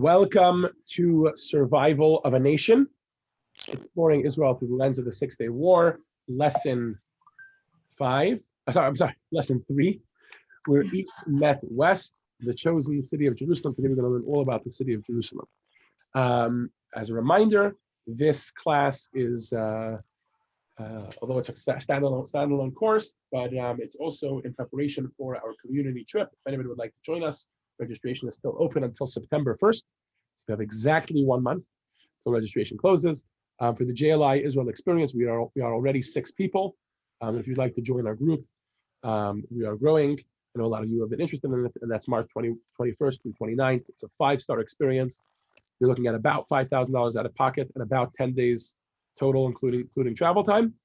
Welcome to Survival of a Nation, exploring Israel through the lens of the Six-Day War, lesson 5. Lesson 3. Where East met West, the chosen city of Jerusalem. Today we're going to learn all about the city of Jerusalem. As a reminder, this class is, although it's a standalone course, but it's also in preparation for our community trip. If anybody would like to join us, registration is still open until September 1st. So we have exactly 1 month till registration closes. For the JLI Israel experience, we are already 6 people. If you'd like to join our group, we are growing. I know a lot of you have been interested in it, and that's March 21st through 29th. It's a 5-star experience. You're looking at about $5,000 out of pocket and about 10 days total, including travel time.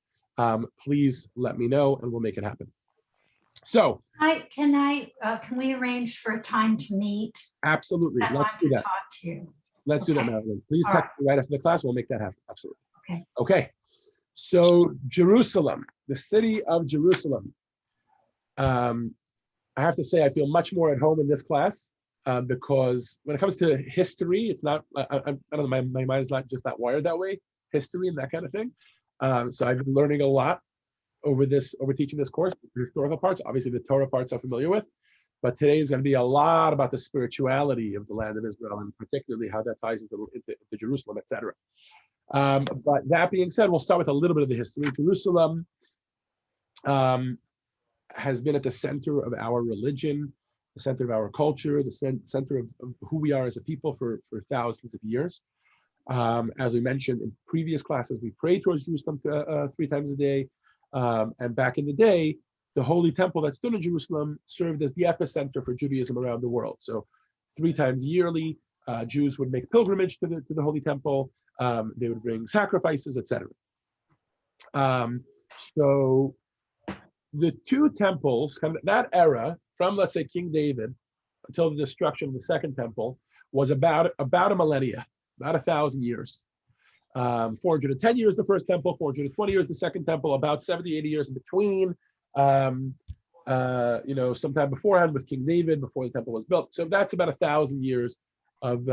Please let me know, and we'll make it happen. So, can we arrange for a time to meet? Absolutely. Let's do that. Talk to you. Let's do that, Marilyn. Please text me right after the class. We'll make that happen. Absolutely. Okay. So, Jerusalem, the city of Jerusalem. I have to say I feel much more at home in this class because when it comes to history, it's not, I don't know, my mind is not wired that way, history and that kind of thing. So I've been learning a lot over teaching this course, the historical parts. Obviously the Torah parts I'm familiar with, but today is going to be a lot about the spirituality of the land of Israel and particularly how that ties into Jerusalem, etc. But that being said, we'll start with a little bit of the history. Jerusalem has been at the center of our religion, the center of our culture, the center of who we are as a people for thousands of years. As we mentioned in previous classes, we pray towards Jerusalem 3 times a day. And back in the day, the Holy Temple that stood in Jerusalem served as the epicenter for Judaism around the world. So 3 times yearly, Jews would make pilgrimage to the Holy Temple. They would bring sacrifices, etc. So the 2 temples, kind of that era, from let's say King David until the destruction of the Second Temple, was about a millennia, about 1,000 years. 410 years the First Temple, 420 years the Second Temple, about 70, 80 years in between. Sometime beforehand with King David, before the temple was built. So that's about 1,000 years of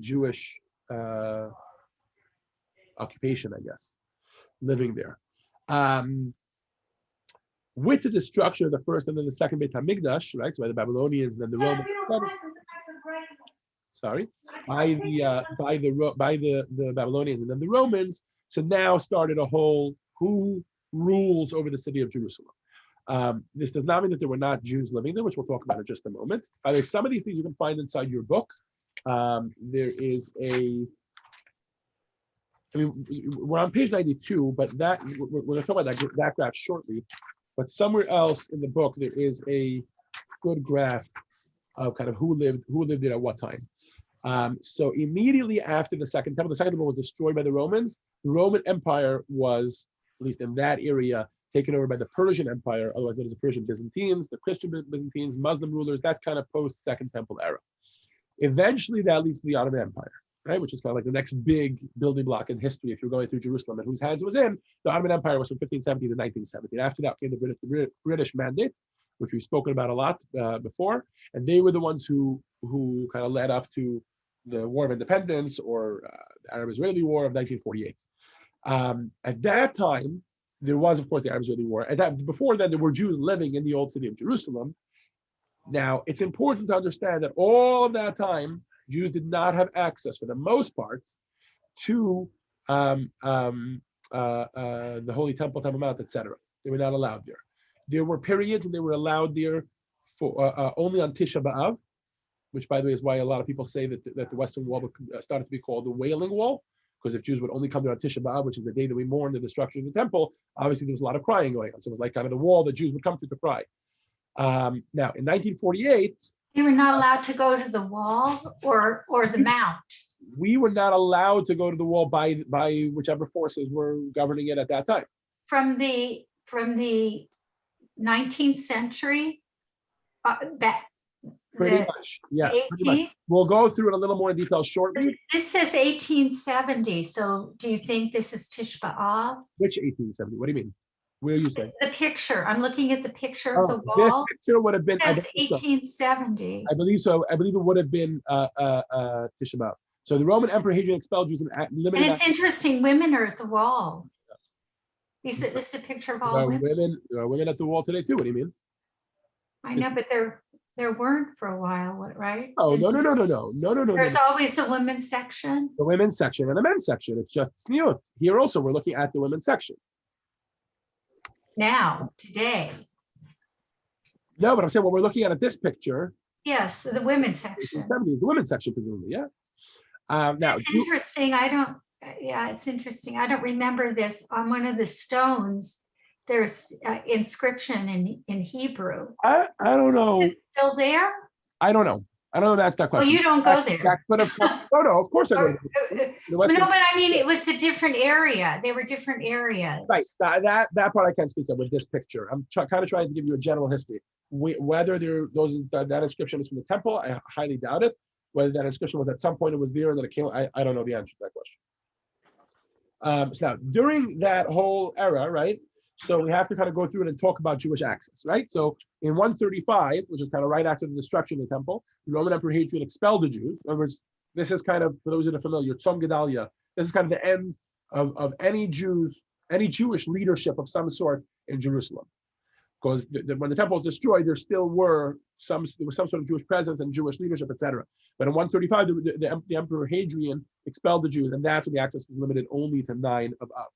Jewish occupation, I guess, living there. With the destruction of the first and then the second Beit HaMikdash, right? So by the Babylonians and then the Romans. By the Babylonians and then the Romans. So now started a whole who rules over the city of Jerusalem. This does not mean that there were not Jews living there, which we'll talk about in just a moment. By the way, some of these things you can find inside your book. There is we're on page 92, but we're going to talk about that graph shortly. But somewhere else in the book, there is a good graph of kind of who lived there at what time. So immediately after the Second Temple was destroyed by the Romans. The Roman Empire was, at least in that area, taken over by the Persian Empire, otherwise known as the Persian Byzantines, the Christian Byzantines, Muslim rulers. That's kind of post-Second Temple era. Eventually, that leads to the Ottoman Empire, right? Which is kind of like the next big building block in history if you're going through Jerusalem and whose hands it was in. The Ottoman Empire was from 1570 to 1970. And after that came the British Mandate, which we've spoken about a lot before. And they were the ones who kind of led up to the War of Independence or the Arab-Israeli War of 1948. At that time, there was, of course, the Arab-Israeli War. Before then, there were Jews living in the old city of Jerusalem. Now, it's important to understand that all of that time, Jews did not have access, for the most part, to the Holy Temple, Temple Mount, etc. They were not allowed there. There were periods when they were allowed there for only on Tisha B'Av, which, by the way, is why a lot of people say that the Western Wall started to be called the Wailing Wall, because if Jews would only come there on Tisha B'Av, which is the day that we mourn the destruction of the temple, obviously there was a lot of crying going on. So it was like kind of the wall that Jews would come to cry. Now, in 1948, you were not allowed to go to the wall or the mount. We were not allowed to go to the wall by whichever forces were governing it at that time. From the 19th century, Pretty much, yeah. Pretty much. We'll go through it a little more in detail shortly. This says 1870. So do you think this is Tisha B'Av? Which 1870? What do you mean? Where are you saying? The picture, I'm looking at the picture of the This wall. picture would have been, It says 1870. I believe so. I believe it would have been Tisha B'Av. So the Roman Emperor Hadrian expelled Jews and And limited it's interesting, women are at the wall. It's a picture of all women. There are women at the wall today too. What do you mean? I know, but there weren't for a while, right? Oh, no. There's always a women's section. The women's section and the men's section. It's just tzniut. Here also, we're looking at the women's section. Now, today. No, but I'm saying what we're looking at this picture. Yes, the women's section. The women's section, presumably, yeah. Now, it's interesting. It's interesting. I don't remember this. On one of the stones, there's inscription in Hebrew. I don't know. Is it still there? I don't know. I don't know. That's that question. Well, you don't go there. No, of course I go. No, but I mean, it was a different area. They were different areas. Right. That part I can't speak of with this picture. I'm kind of trying to give you a general history. Whether that inscription is from the temple, I highly doubt it. Whether that inscription was at some point it was there and then it came, I don't know the answer to that question. So now, during that whole era, right? So we have to kind of go through it and talk about Jewish access, right? So in 135, which is kind of right after the destruction of the temple, the Roman Emperor Hadrian expelled the Jews. In other words, this is kind of, for those that are familiar, Tzom Gedalia, this is kind of the end of any Jewish leadership of some sort in Jerusalem. Because when the temple was destroyed, there was some sort of Jewish presence and Jewish leadership, etc. But in 135, the Emperor Hadrian expelled the Jews, and that's when the access was limited only to 9 of Av.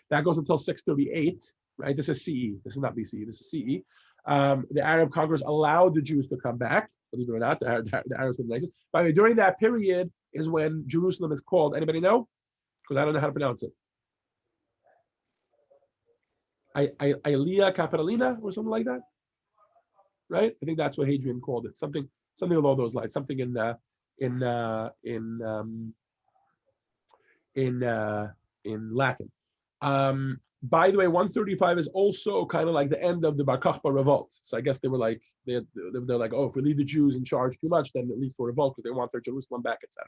That goes until 638, right? This is CE. This is not BCE. This is CE. The Arab Congress allowed the Jews to come back. Believe it or not, the Arabs were the nicest. By the way, during that period is when Jerusalem is called. Anybody know? Because I don't know how to pronounce it. Aelia Capitolina or something like that, right? I think that's what Hadrian called it. Something along those lines. Something in Latin. By the way, 135 is also kind of like the end of the Bar Kokhba revolt. So I guess they were like they're like, oh, if we leave the Jews in charge too much, then at least we'll revolt because they want their Jerusalem back, etc.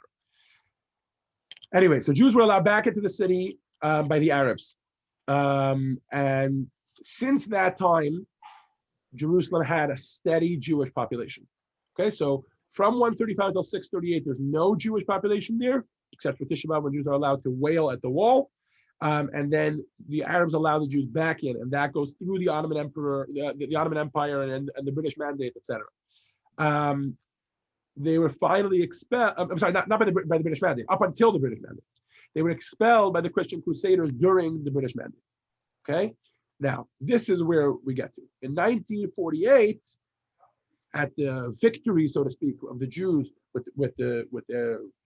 Anyway, so Jews were allowed back into the city by the Arabs. And since that time, Jerusalem had a steady Jewish population. Okay, so from 135 till 638, there's no Jewish population there, except for Tisha B'Av when Jews are allowed to wail at the wall. And then the Arabs allow the Jews back in, and that goes through the Ottoman Emperor, the Ottoman Empire, and the British Mandate, etc. They were finally expelled. I'm sorry, not by the British Mandate. Up until the British Mandate, they were expelled by the Christian Crusaders during the British Mandate. Okay, now this is where we get to. In 1948, at the victory, so to speak, of the Jews with the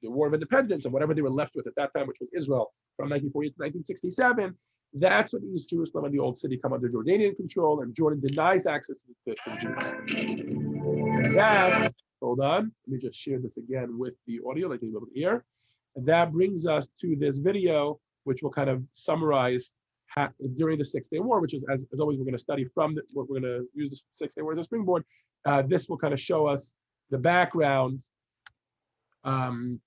War of Independence and whatever they were left with at that time, which was Israel, from 1948 to 1967, that's when East Jerusalem and the Old City come under Jordanian control, and Jordan denies access to the Jews. And that, hold on, let me just share this again with the audio, like a little bit here. And that brings us to this video, which will kind of summarize during the 6-Day War, which is, as always, we're going to study from, we're going to use the 6-Day War as a springboard. This will kind of show us the background to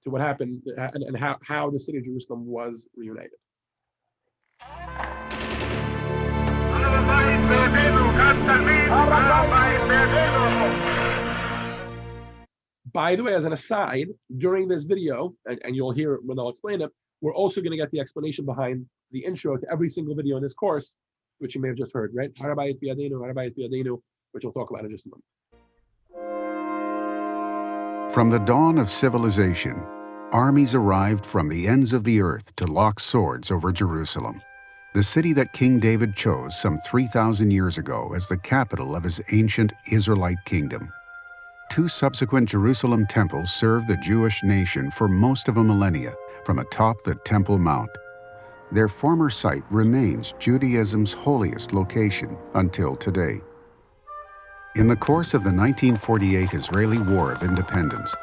what happened and how the city of Jerusalem was reunited. By the way, as an aside, during this video, and you'll hear it when I'll explain it, we're also going to get the explanation behind the intro to every single video in this course, which you may have just heard, right? Harabayit Biyadenu, which we'll talk about in just a moment. From the dawn of civilization, armies arrived from the ends of the earth to lock swords over Jerusalem, the city that King David chose some 3,000 years ago as the capital of his ancient Israelite kingdom. 2 subsequent Jerusalem temples served the Jewish nation for most of a millennia from atop the Temple Mount. Their former site remains Judaism's holiest location until today. In the course of the 1948 Israeli War of Independence,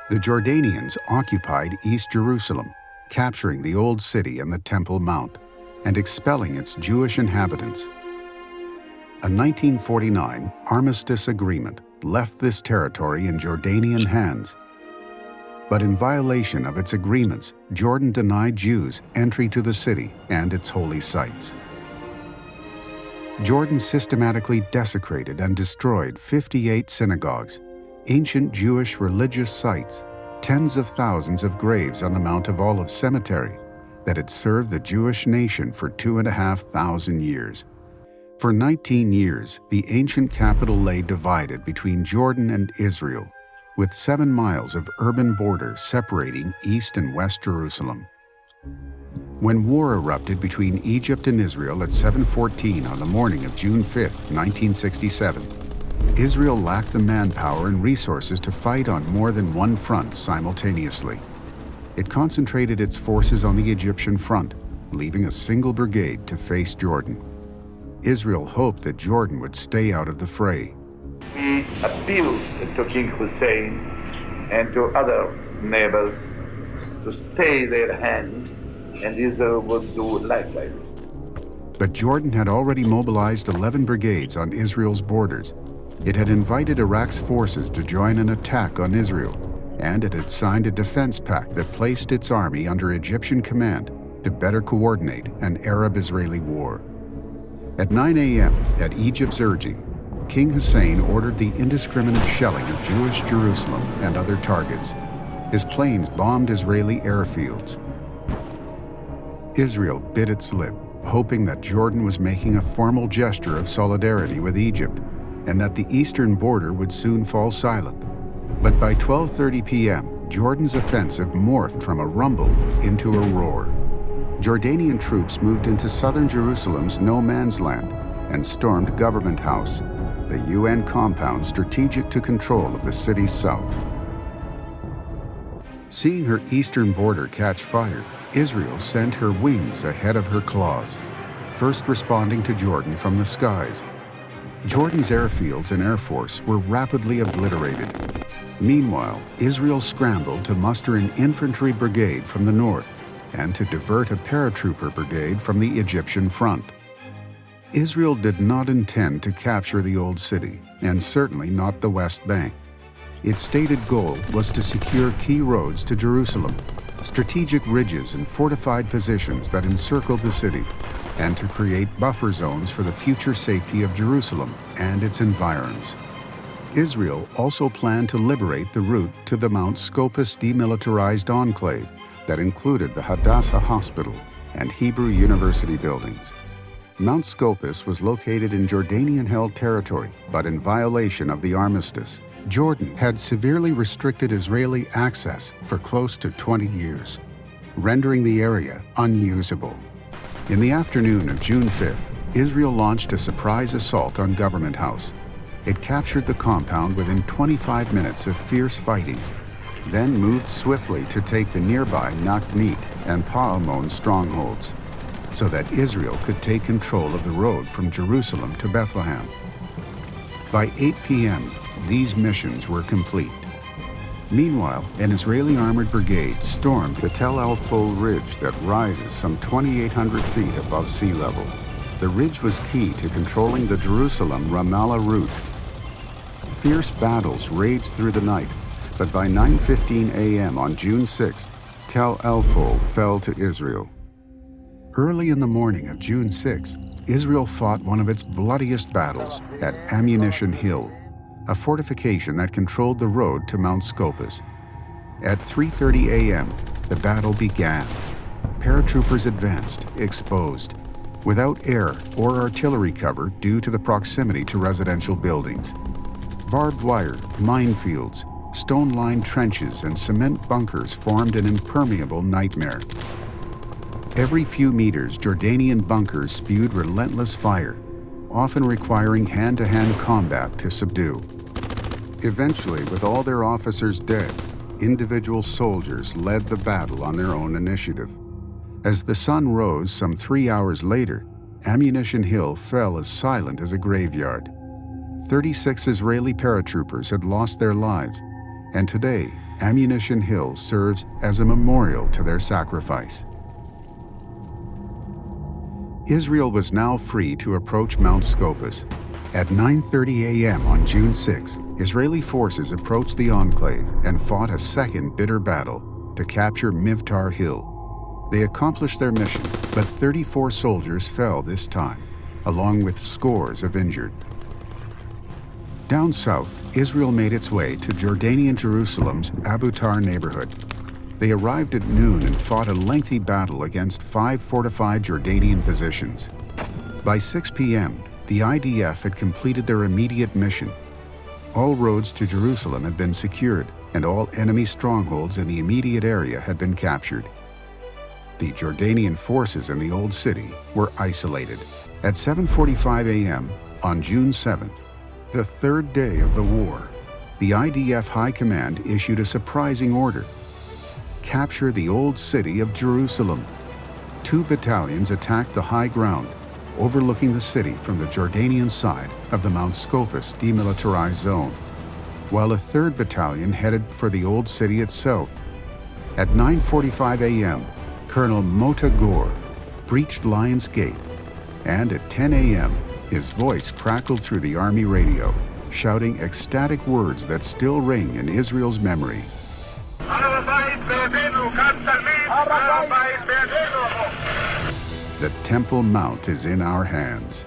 the Jordanians occupied East Jerusalem, capturing the Old City and the Temple Mount, and expelling its Jewish inhabitants. A 1949 armistice agreement left this territory in Jordanian hands. But in violation of its agreements, Jordan denied Jews entry to the city and its holy sites. Jordan systematically desecrated and destroyed 58 synagogues, ancient Jewish religious sites, tens of thousands of graves on the Mount of Olives cemetery that had served the Jewish nation for 2,500 years. For 19 years, the ancient capital lay divided between Jordan and Israel, with 7 miles of urban border separating East and West Jerusalem. When war erupted between Egypt and Israel at 7:14 on the morning of June 5, 1967, Israel lacked the manpower and resources to fight on more than one front simultaneously. It concentrated its forces on the Egyptian front, leaving a single brigade to face Jordan. Israel hoped that Jordan would stay out of the fray. We appealed to King Hussein and to other neighbors to stay their hand, and Israel would do likewise. But Jordan had already mobilized 11 brigades on Israel's borders. It had invited Iraq's forces to join an attack on Israel, and it had signed a defense pact that placed its army under Egyptian command to better coordinate an Arab-Israeli war. At 9 a.m., at Egypt's urging, King Hussein ordered the indiscriminate shelling of Jewish Jerusalem and other targets. His planes bombed Israeli airfields. Israel bit its lip, hoping that Jordan was making a formal gesture of solidarity with Egypt, and that the eastern border would soon fall silent. But by 12:30 p.m., Jordan's offensive morphed from a rumble into a roar. Jordanian troops moved into southern Jerusalem's no man's land and stormed Government House, the UN compound strategic to control of the city's south. Seeing her eastern border catch fire, Israel sent her wings ahead of her claws, first responding to Jordan from the skies. Jordan's airfields and air force were rapidly obliterated. Meanwhile, Israel scrambled to muster an infantry brigade from the north and to divert a paratrooper brigade from the Egyptian front. Israel did not intend to capture the Old City, and certainly not the West Bank. Its stated goal was to secure key roads to Jerusalem, strategic ridges and fortified positions that encircled the city, and to create buffer zones for the future safety of Jerusalem and its environs. Israel also planned to liberate the route to the Mount Scopus demilitarized enclave that included the Hadassah Hospital and Hebrew University buildings. Mount Scopus was located in Jordanian-held territory, but in violation of the armistice. Jordan had severely restricted Israeli access for close to 20 years, rendering the area unusable. In the afternoon of June 5th, Israel launched a surprise assault on Government House. It captured the compound within 25 minutes of fierce fighting, then moved swiftly to take the nearby Nakhnit and Pa'amon strongholds, so that Israel could take control of the road from Jerusalem to Bethlehem. By 8 p.m., these missions were complete. Meanwhile, an Israeli armored brigade stormed the Tel El-Ful ridge that rises some 2,800 feet above sea level. The ridge was key to controlling the Jerusalem-Ramallah route. Fierce battles raged through the night, but by 9:15 a.m. on June 6th, Tel El-Ful fell to Israel. Early in the morning of June 6th, Israel fought one of its bloodiest battles at Ammunition Hill, a fortification that controlled the road to Mount Scopus. At 3:30 a.m., the battle began. Paratroopers advanced, exposed, without air or artillery cover due to the proximity to residential buildings. Barbed wire, minefields, stone-lined trenches, and cement bunkers formed an impermeable nightmare. Every few meters, Jordanian bunkers spewed relentless fire, often requiring hand-to-hand combat to subdue. Eventually, with all their officers dead, individual soldiers led the battle on their own initiative. As the sun rose some 3 hours later, Ammunition Hill fell as silent as a graveyard. 36 Israeli paratroopers had lost their lives, and today, Ammunition Hill serves as a memorial to their sacrifice. Israel was now free to approach Mount Scopus. At 9:30 a.m. on June 6th, Israeli forces approached the enclave and fought a second bitter battle to capture Mivtar Hill. They accomplished their mission, but 34 soldiers fell this time. along with scores of injured. Down south, Israel made its way to Jordanian Jerusalem's Abu Tar neighborhood. They arrived at noon and fought a lengthy battle against 5 fortified Jordanian positions. By 6 p.m., the IDF had completed their immediate mission. All roads to Jerusalem had been secured, and all enemy strongholds in the immediate area had been captured. The Jordanian forces in the Old City were isolated. At 7:45 a.m. on June 7th, the third day of the war, the IDF High Command issued a surprising order: capture the Old City of Jerusalem. 2 battalions attacked the high ground, overlooking the city from the Jordanian side of the Mount Scopus demilitarized zone, while a 3rd battalion headed for the Old City itself. At 9:45 a.m., Colonel Mota Gore breached Lion's Gate, and at 10 a.m., his voice crackled through the army radio, shouting ecstatic words that still ring in Israel's memory. The Temple Mount is in our hands.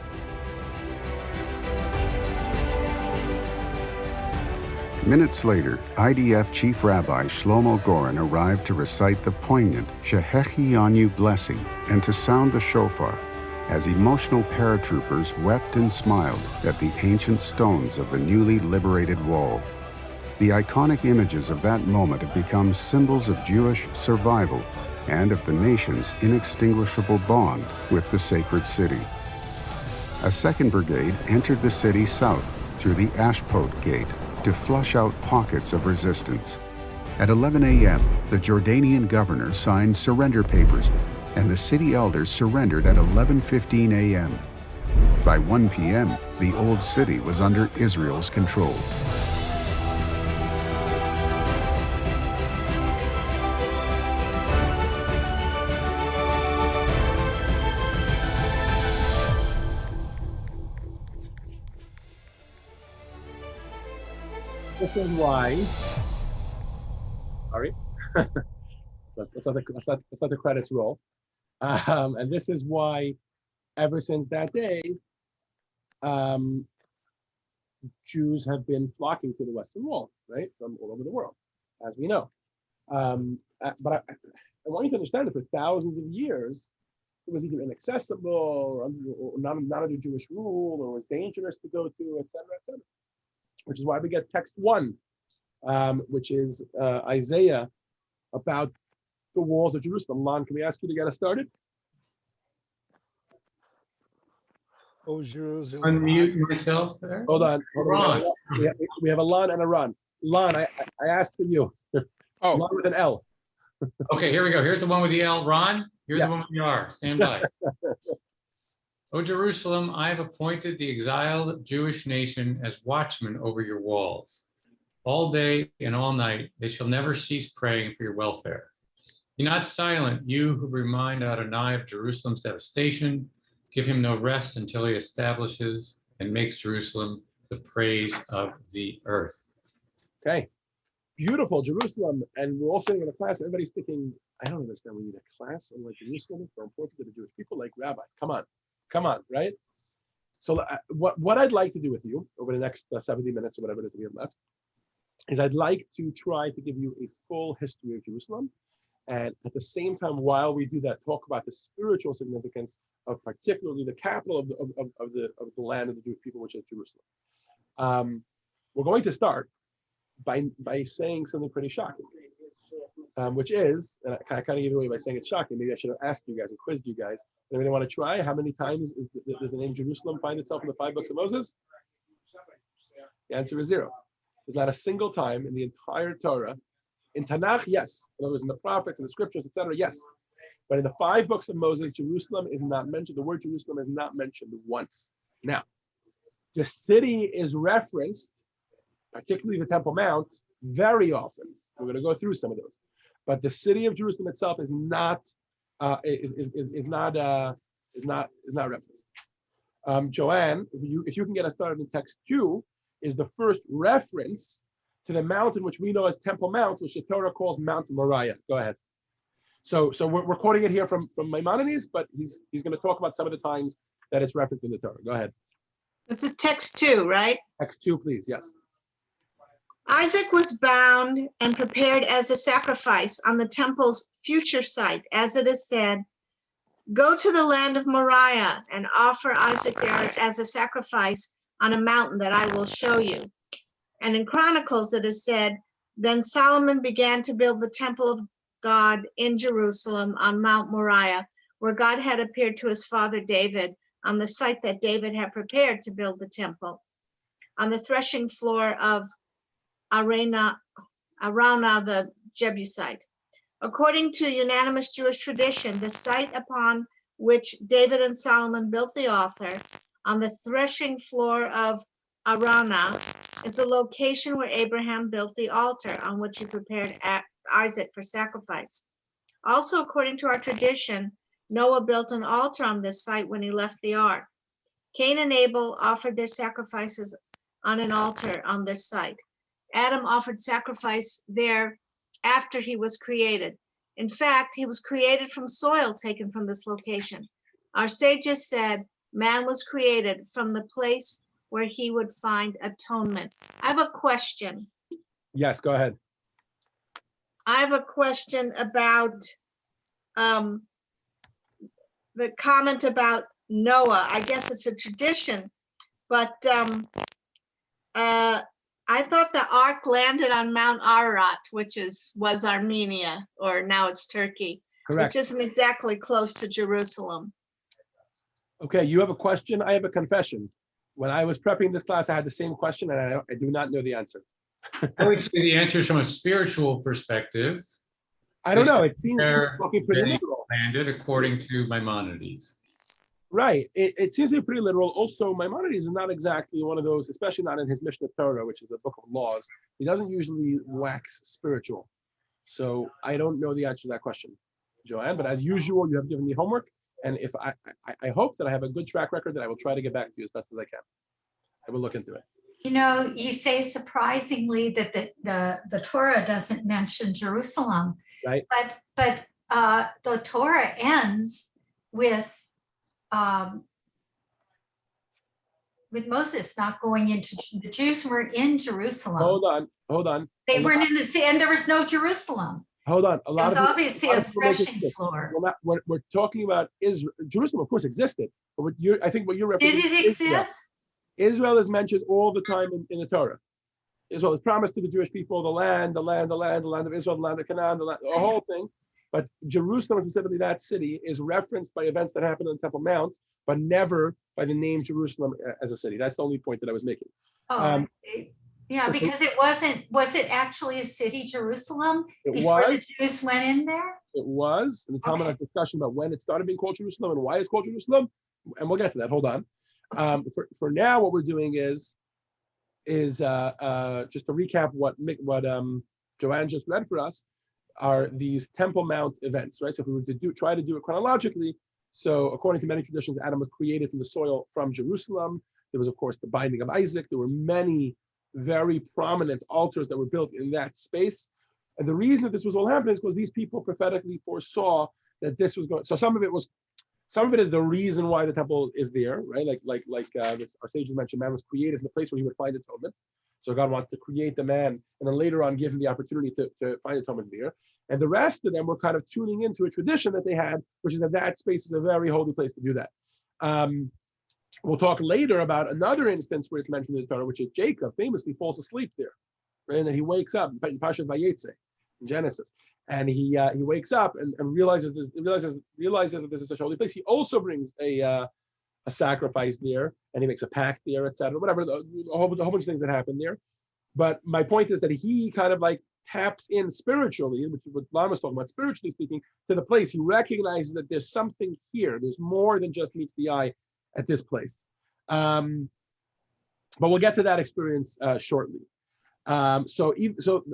Minutes later, IDF Chief Rabbi Shlomo Goren arrived to recite the poignant Shehecheyanu blessing and to sound the shofar, as emotional paratroopers wept and smiled at the ancient stones of the newly liberated wall. The iconic images of that moment have become symbols of Jewish survival and of the nation's inextinguishable bond with the sacred city. A 2nd Brigade entered the city south through the Ashpot Gate to flush out pockets of resistance. At 11 a.m., the Jordanian governor signed surrender papers, and the city elders surrendered at 11:15 a.m. By 1 p.m., the Old City was under Israel's control. This is why. Sorry, let's let the credits roll. And this is why, ever since that day, Jews have been flocking to the Western Wall, right, from all over the world, as we know. But I want you to understand that for thousands of years, it was either inaccessible or not under Jewish rule, or was dangerous to go to, etc., etc. Which is why we get text 1, which is Isaiah about the walls of Jerusalem. Lon, can we ask you to get us started? Oh, Jerusalem. Unmute myself there. Hold on. Ron. We have a Lon and a Ron. Lon, I asked for you. Oh, Lon with an L. Okay, here we go. Here's the one with the L. Ron, here's Yeah. the one with the R. Stand by. O Jerusalem, I have appointed the exiled Jewish nation as watchmen over your walls. All day and all night, they shall never cease praying for your welfare. Be not silent, you who remind Adonai of Jerusalem's devastation. Give him no rest until he establishes and makes Jerusalem the praise of the earth. Okay. Beautiful, Jerusalem. And we're all sitting in a class. Everybody's thinking, I don't understand. We need a class on like Jerusalem. It's so important to the Jewish people. Like, Rabbi, come on, right? So what I'd like to do with you over the next 70 minutes or whatever it is that we have left is I'd like to try to give you a full history of Jerusalem. And at the same time, while we do that, talk about the spiritual significance of particularly the capital of the land of the Jewish people, which is Jerusalem. We're going to start by saying something pretty shocking, which is, and I kind of gave it away by saying it's shocking. Maybe I should have asked you guys and quizzed you guys. Anybody want to try? How many times does the name Jerusalem find itself in the 5 books of Moses? The answer is 0. There's not a single time in the entire Torah. In Tanakh, yes. In other words, in the prophets and the scriptures, etc., yes. But in the 5 books of Moses, Jerusalem is not mentioned. The word Jerusalem is not mentioned once. Now, the city is referenced, particularly the Temple Mount, very often. We're going to go through some of those. But the city of Jerusalem itself is not referenced. Joanne, if you can get us started in text 2, is the first reference to the mountain which we know as Temple Mount, which the Torah calls Mount Moriah. Go ahead. So we're quoting it here from Maimonides, but he's going to talk about some of the times that it's referenced in the Torah. Go ahead. This is text 2, right? Text 2, please. Yes. Isaac was bound and prepared as a sacrifice on the temple's future site, as it is said, "Go to the land of Moriah and offer Isaac there as a sacrifice on a mountain that I will show you." And in Chronicles it is said, "Then Solomon began to build the temple of God in Jerusalem on Mount Moriah, where God had appeared to his father David on the site that David had prepared to build the temple, on the threshing floor of Araunah the Jebusite." According to unanimous Jewish tradition, the site upon which David and Solomon built the altar, on the threshing floor of Araunah, is the location where Abraham built the altar on which he prepared Isaac for sacrifice. Also, according to our tradition, Noah built an altar on this site when he left the ark. Cain and Abel offered their sacrifices on an altar on this site. Adam offered sacrifice there after he was created. In fact, he was created from soil taken from this location. Our sages said man was created from the place where he would find atonement. I have a question. Yes, go ahead. I have a question about the comment about Noah. I guess it's a tradition, but I thought the ark landed on Mount Ararat, which was Armenia, or now it's Turkey, Correct. which isn't exactly close to Jerusalem. Okay, you have a question. I have a confession. When I was prepping this class, I had the same question, and I do not know the answer. I would say the answer is from a spiritual perspective. I don't This know. is It seems where talking pretty they literal. landed according to Maimonides. Right. It seems to be pretty literal. Also, Maimonides is not exactly one of those, especially not in his Mishnah Torah, which is a book of laws. He doesn't usually wax spiritual. So I don't know the answer to that question, Joanne. But as usual, you have given me homework. And if I hope that I have a good track record that I will try to get back to you as best as I can. I will look into it. You know, you say surprisingly that the Torah doesn't mention Jerusalem. Right. But the Torah ends with Moses not going into, the Jews were in Jerusalem. Hold on. They weren't in the sea, and there was no Jerusalem. Hold on. It was obviously a threshing floor. We're talking about Israel. Jerusalem, of course, existed. But I think what you're referring Did it exist? Israel is mentioned all the time in the Torah. Israel is promised to the Jewish people the land of Israel, the land of Canaan, the whole thing. But Jerusalem, specifically that city, is referenced by events that happened on the Temple Mount, but never by the name Jerusalem as a city. That's the only point that I was making. Yeah, because it wasn't, was it actually a city, Jerusalem, before the Jews went in there? It was. And the Talmud has discussion about when it started being called Jerusalem and why it's called Jerusalem. And we'll get to that. Hold on. For now, what we're doing is just to recap what Joanne just read for us are these Temple Mount events, right? So if we were to try to do it chronologically, so according to many traditions, Adam was created from the soil from Jerusalem. There was, of course, the binding of Isaac. There were many very prominent altars that were built in that space. And the reason that this was all happening is because these people prophetically foresaw that this was going. So some of it is the reason why the temple is there, right? Our sages mentioned, man was created in the place where he would find atonement. So God wanted to create the man, and then later on give him the opportunity to find atonement there. And the rest of them were kind of tuning into a tradition that they had, which is that space is a very holy place to do that. We'll talk later about another instance where it's mentioned in the Torah, which is Jacob famously falls asleep there, right? And then he wakes up in Parashat Vayetze, in Genesis, and he wakes up and realizes that this is such a holy place. He also brings a sacrifice there, and he makes a pact there, etc. Whatever, a whole bunch of things that happen there. But my point is that he kind of like taps in spiritually, which is what Lon was talking about, spiritually speaking, to the place. He recognizes that there's something here. There's more than just meets the eye at this place. But we'll get to that experience shortly. So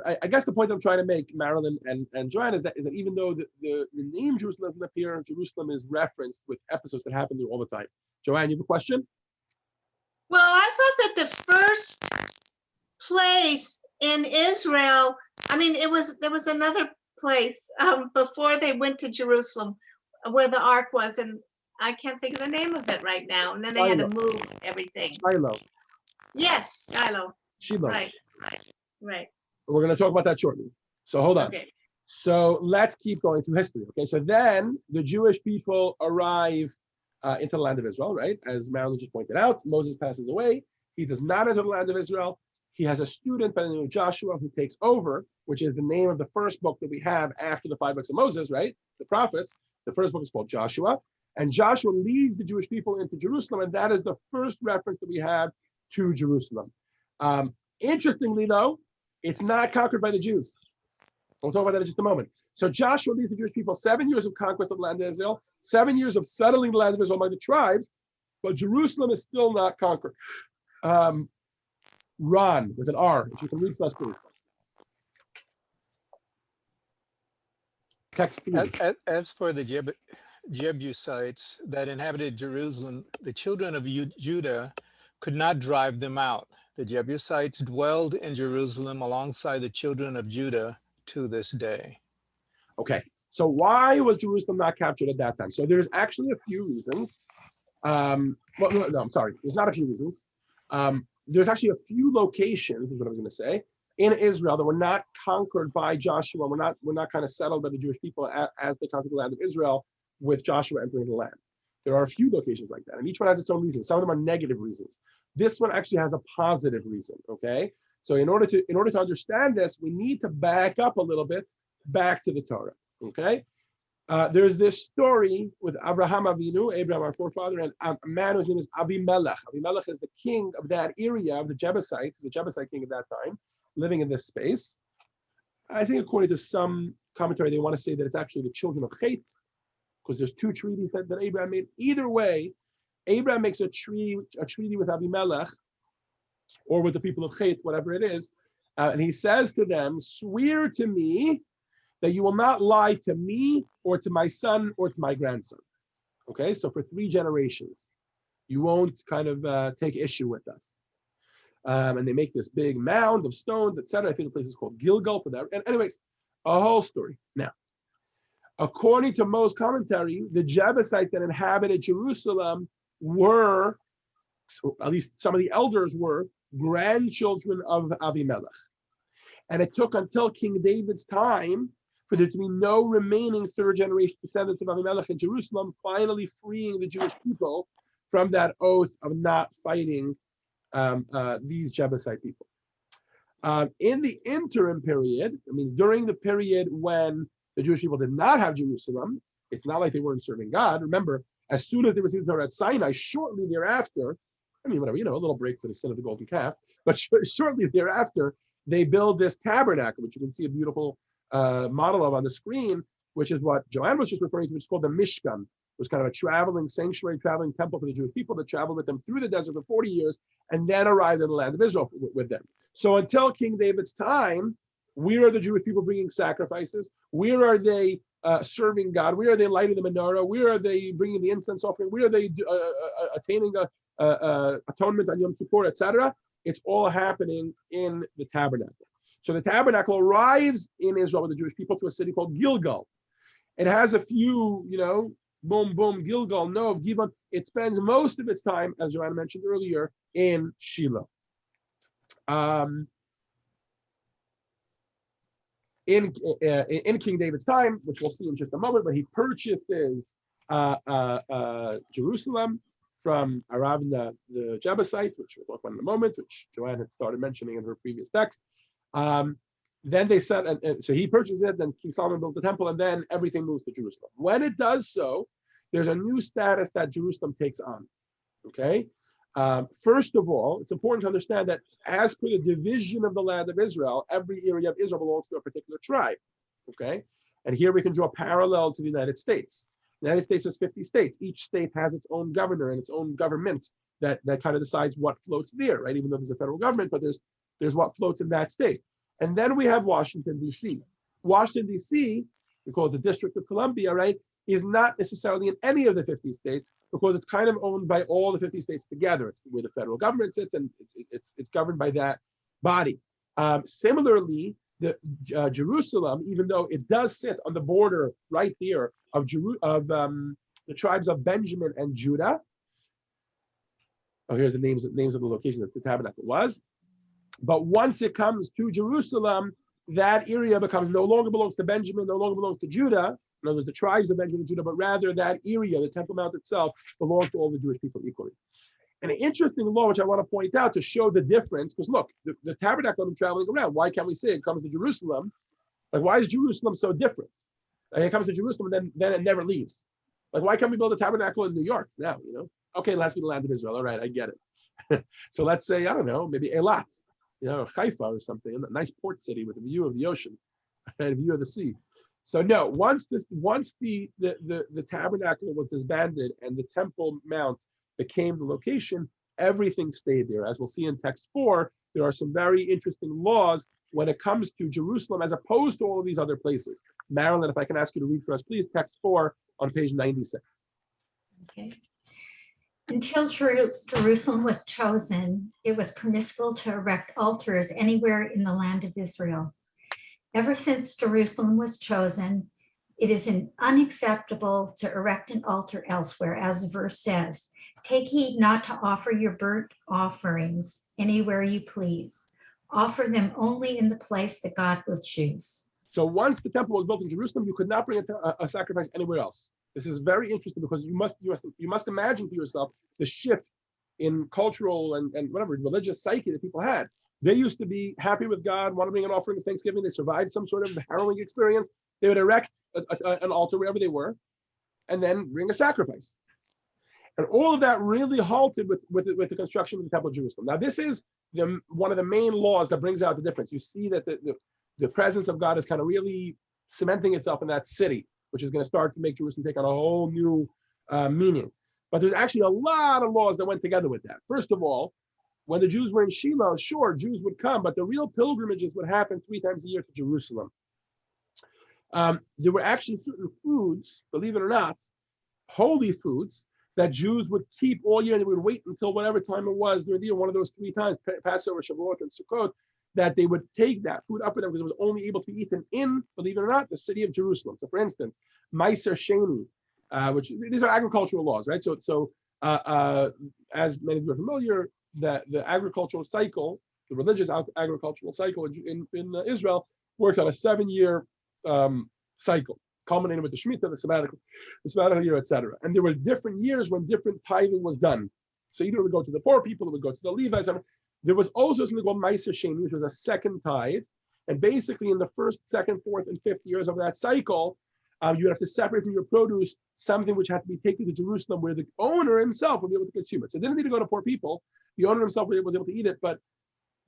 I guess the point I'm trying to make, Marilyn and Joanne, is that even though the name Jerusalem doesn't appear, Jerusalem is referenced with episodes that happen there all the time. Joanne, you have a question? Well, I thought that the first place in Israel, I mean, there was another place before they went to Jerusalem where the ark was, and I can't think of the name of it right now. And then they had to move everything. Shiloh. Yes, Shiloh. Shiloh. Right. We're going to talk about that shortly. So hold on. Okay. So let's keep going through history. Okay, so then the Jewish people arrive into the land of Israel, right? As Marilyn just pointed out, Moses passes away. He does not enter the land of Israel. He has a student by the name of Joshua who takes over, which is the name of the first book that we have after the 5 books of Moses, right? The prophets. The first book is called Joshua. And Joshua leads the Jewish people into Jerusalem, and that is the first reference that we have to Jerusalem. Interestingly, though, it's not conquered by the Jews. We'll talk about that in just a moment. So Joshua leads the Jewish people 7 years of conquest of the land of Israel, 7 years of settling the land of Israel by the tribes, but Jerusalem is still not conquered. Ron, with an R, if you can read for us, please. Text, please. As for the Jebusites that inhabited Jerusalem, the children of Judah could not drive them out. The Jebusites dwelled in Jerusalem alongside the children of Judah to this day. Okay, so why was Jerusalem not captured at that time? So there's actually a few reasons. Well, no, I'm sorry. There's not a few reasons. There's actually a few locations, is what I was going to say, in Israel that were not conquered by Joshua. We're not kind of settled by the Jewish people as they conquered the land of Israel with Joshua entering the land. There are a few locations like that, and each one has its own reasons. Some of them are negative reasons. This one actually has a positive reason. Okay, so in order to understand this, we need to back up a little bit, back to the Torah. Okay, there's this story with Abraham Avinu, Abraham our forefather, and a man whose name is Abimelech. Abimelech is the king of that area of the Jebusites. He's the Jebusite king at that time, living in this space. I think according to some commentary, they want to say that it's actually the children of Chet, because there's 2 treaties that Abraham made. Either way, Abraham makes a treaty with Abimelech, or with the people of Chet, whatever it is, and he says to them, swear to me that you will not lie to me or to my son or to my grandson. Okay, so for 3 generations, you won't kind of take issue with us. And they make this big mound of stones, etc. I think the place is called Gilgal for that. And anyways, a whole story. Now, according to most commentary, the Jebusites that inhabited Jerusalem were, so at least some of the elders were, grandchildren of Avimelech. And it took until King David's time for there to be no remaining 3rd generation descendants of Avimelech in Jerusalem, finally freeing the Jewish people from that oath of not fighting these Jebusite people. In the interim period, it means during the period when the Jewish people did not have Jerusalem, it's not like they weren't serving God. Remember, as soon as they received the Torah at Sinai, shortly thereafter, I mean, whatever, a little break for the sin of the golden calf, but shortly thereafter, they build this tabernacle, which you can see a beautiful model of on the screen, which is what Joanne was just referring to, which is called the Mishkan. It was kind of a traveling sanctuary, traveling temple for the Jewish people that traveled with them through the desert for 40 years and then arrived in the land of Israel with them. So until King David's time, where are the Jewish people bringing sacrifices? Where are they serving God? Where are they lighting the menorah? Where are they bringing the incense offering? Where are they attaining atonement on Yom Kippur, etc.? It's all happening in the tabernacle. So the tabernacle arrives in Israel with the Jewish people to a city called Gilgal. It has a few, boom, boom, Gilgal, Nov, Givon. It spends most of its time, as Joanna mentioned earlier, in Shiloh. In King David's time, which we'll see in just a moment, but he purchases Jerusalem from Aravna the Jebusite, which we'll talk about in a moment, which Joanne had started mentioning in her previous text. Then they said, so he purchased it, then King Solomon built the temple, and then everything moves to Jerusalem. When it does so, there's a new status that Jerusalem takes on, okay? First of all, it's important to understand that as per the division of the land of Israel, every area of Israel belongs to a particular tribe, okay? And here we can draw a parallel to the United States. The United States has 50 states. Each state has its own governor and its own government that kind of decides what floats there, right? Even though there's a federal government, but there's what floats in that state. And then we have Washington, D.C. Washington, D.C., we call it the District of Columbia, right, is not necessarily in any of the 50 states because it's kind of owned by all the 50 states together. It's where the federal government sits, and it's governed by that body. Similarly, Jerusalem, even though it does sit on the border right there of the the tribes of Benjamin and Judah. Oh, here's the names of the location that the tabernacle was. But once it comes to Jerusalem, that area no longer belongs to Benjamin, no longer belongs to Judah. In other words, the tribes of Benjamin and Judah, but rather that area, the Temple Mount itself, belongs to all the Jewish people equally. And an interesting law, which I want to point out to show the difference, because look, the tabernacle is traveling around. Why can't we say it comes to Jerusalem? Like, why is Jerusalem so different? Like, it comes to Jerusalem and then it never leaves. Like, why can't we build a tabernacle in New York now? Okay, it has to be the land of Israel. All right, I get it. So let's say, I don't know, maybe Eilat, Haifa or something, a nice port city with a view of the ocean and a view of the sea. So no, once the tabernacle was disbanded and the Temple Mount became the location, everything stayed there. As we'll see in text 4, there are some very interesting laws when it comes to Jerusalem as opposed to all of these other places. Marilyn, if I can ask you to read for us, please, text 4 on page 96. Okay. Until Jerusalem was chosen, it was permissible to erect altars anywhere in the land of Israel. Ever since Jerusalem was chosen, it is unacceptable to erect an altar elsewhere, as the verse says. Take heed not to offer your burnt offerings anywhere you please. Offer them only in the place that God will choose. So once the temple was built in Jerusalem, you could not bring a sacrifice anywhere else. This is very interesting because you must imagine for yourself the shift in cultural and whatever religious psyche that people had. They used to be happy with God, want to bring an offering of thanksgiving. They survived some sort of harrowing experience. They would erect an altar wherever they were, and then bring a sacrifice. And all of that really halted with the construction of the Temple of Jerusalem. Now, this is one of the main laws that brings out the difference. You see that the presence of God is kind of really cementing itself in that city, which is going to start to make Jerusalem take on a whole new meaning. But there's actually a lot of laws that went together with that. First of all, when the Jews were in Shiloh, sure, Jews would come, but the real pilgrimages would happen 3 times a year to Jerusalem. There were actually certain foods, believe it or not, holy foods, that Jews would keep all year, and they would wait until whatever time it was during the year, one of those 3 times, Passover, Shavuot, and Sukkot, that they would take that food up with them because it was only able to be eaten in, believe it or not, the city of Jerusalem. So, for instance, Meiser Sheni, which these are agricultural laws, right? So as many of you are familiar, the agricultural cycle, the religious agricultural cycle in Israel worked on a 7-year cycle, culminating with the Shemitah, the sabbatical year, etc. And there were different years when different tithing was done. So either it would go to the poor people, it would go to the Levites. There was also something called Meiser Sheni, which was a second tithe. And basically in the 1st, 2nd, 4th, and 5th years of that cycle, you would have to separate from your produce something which had to be taken to Jerusalem where the owner himself would be able to consume it. So it didn't need to go to poor people. The owner himself was able to eat it, but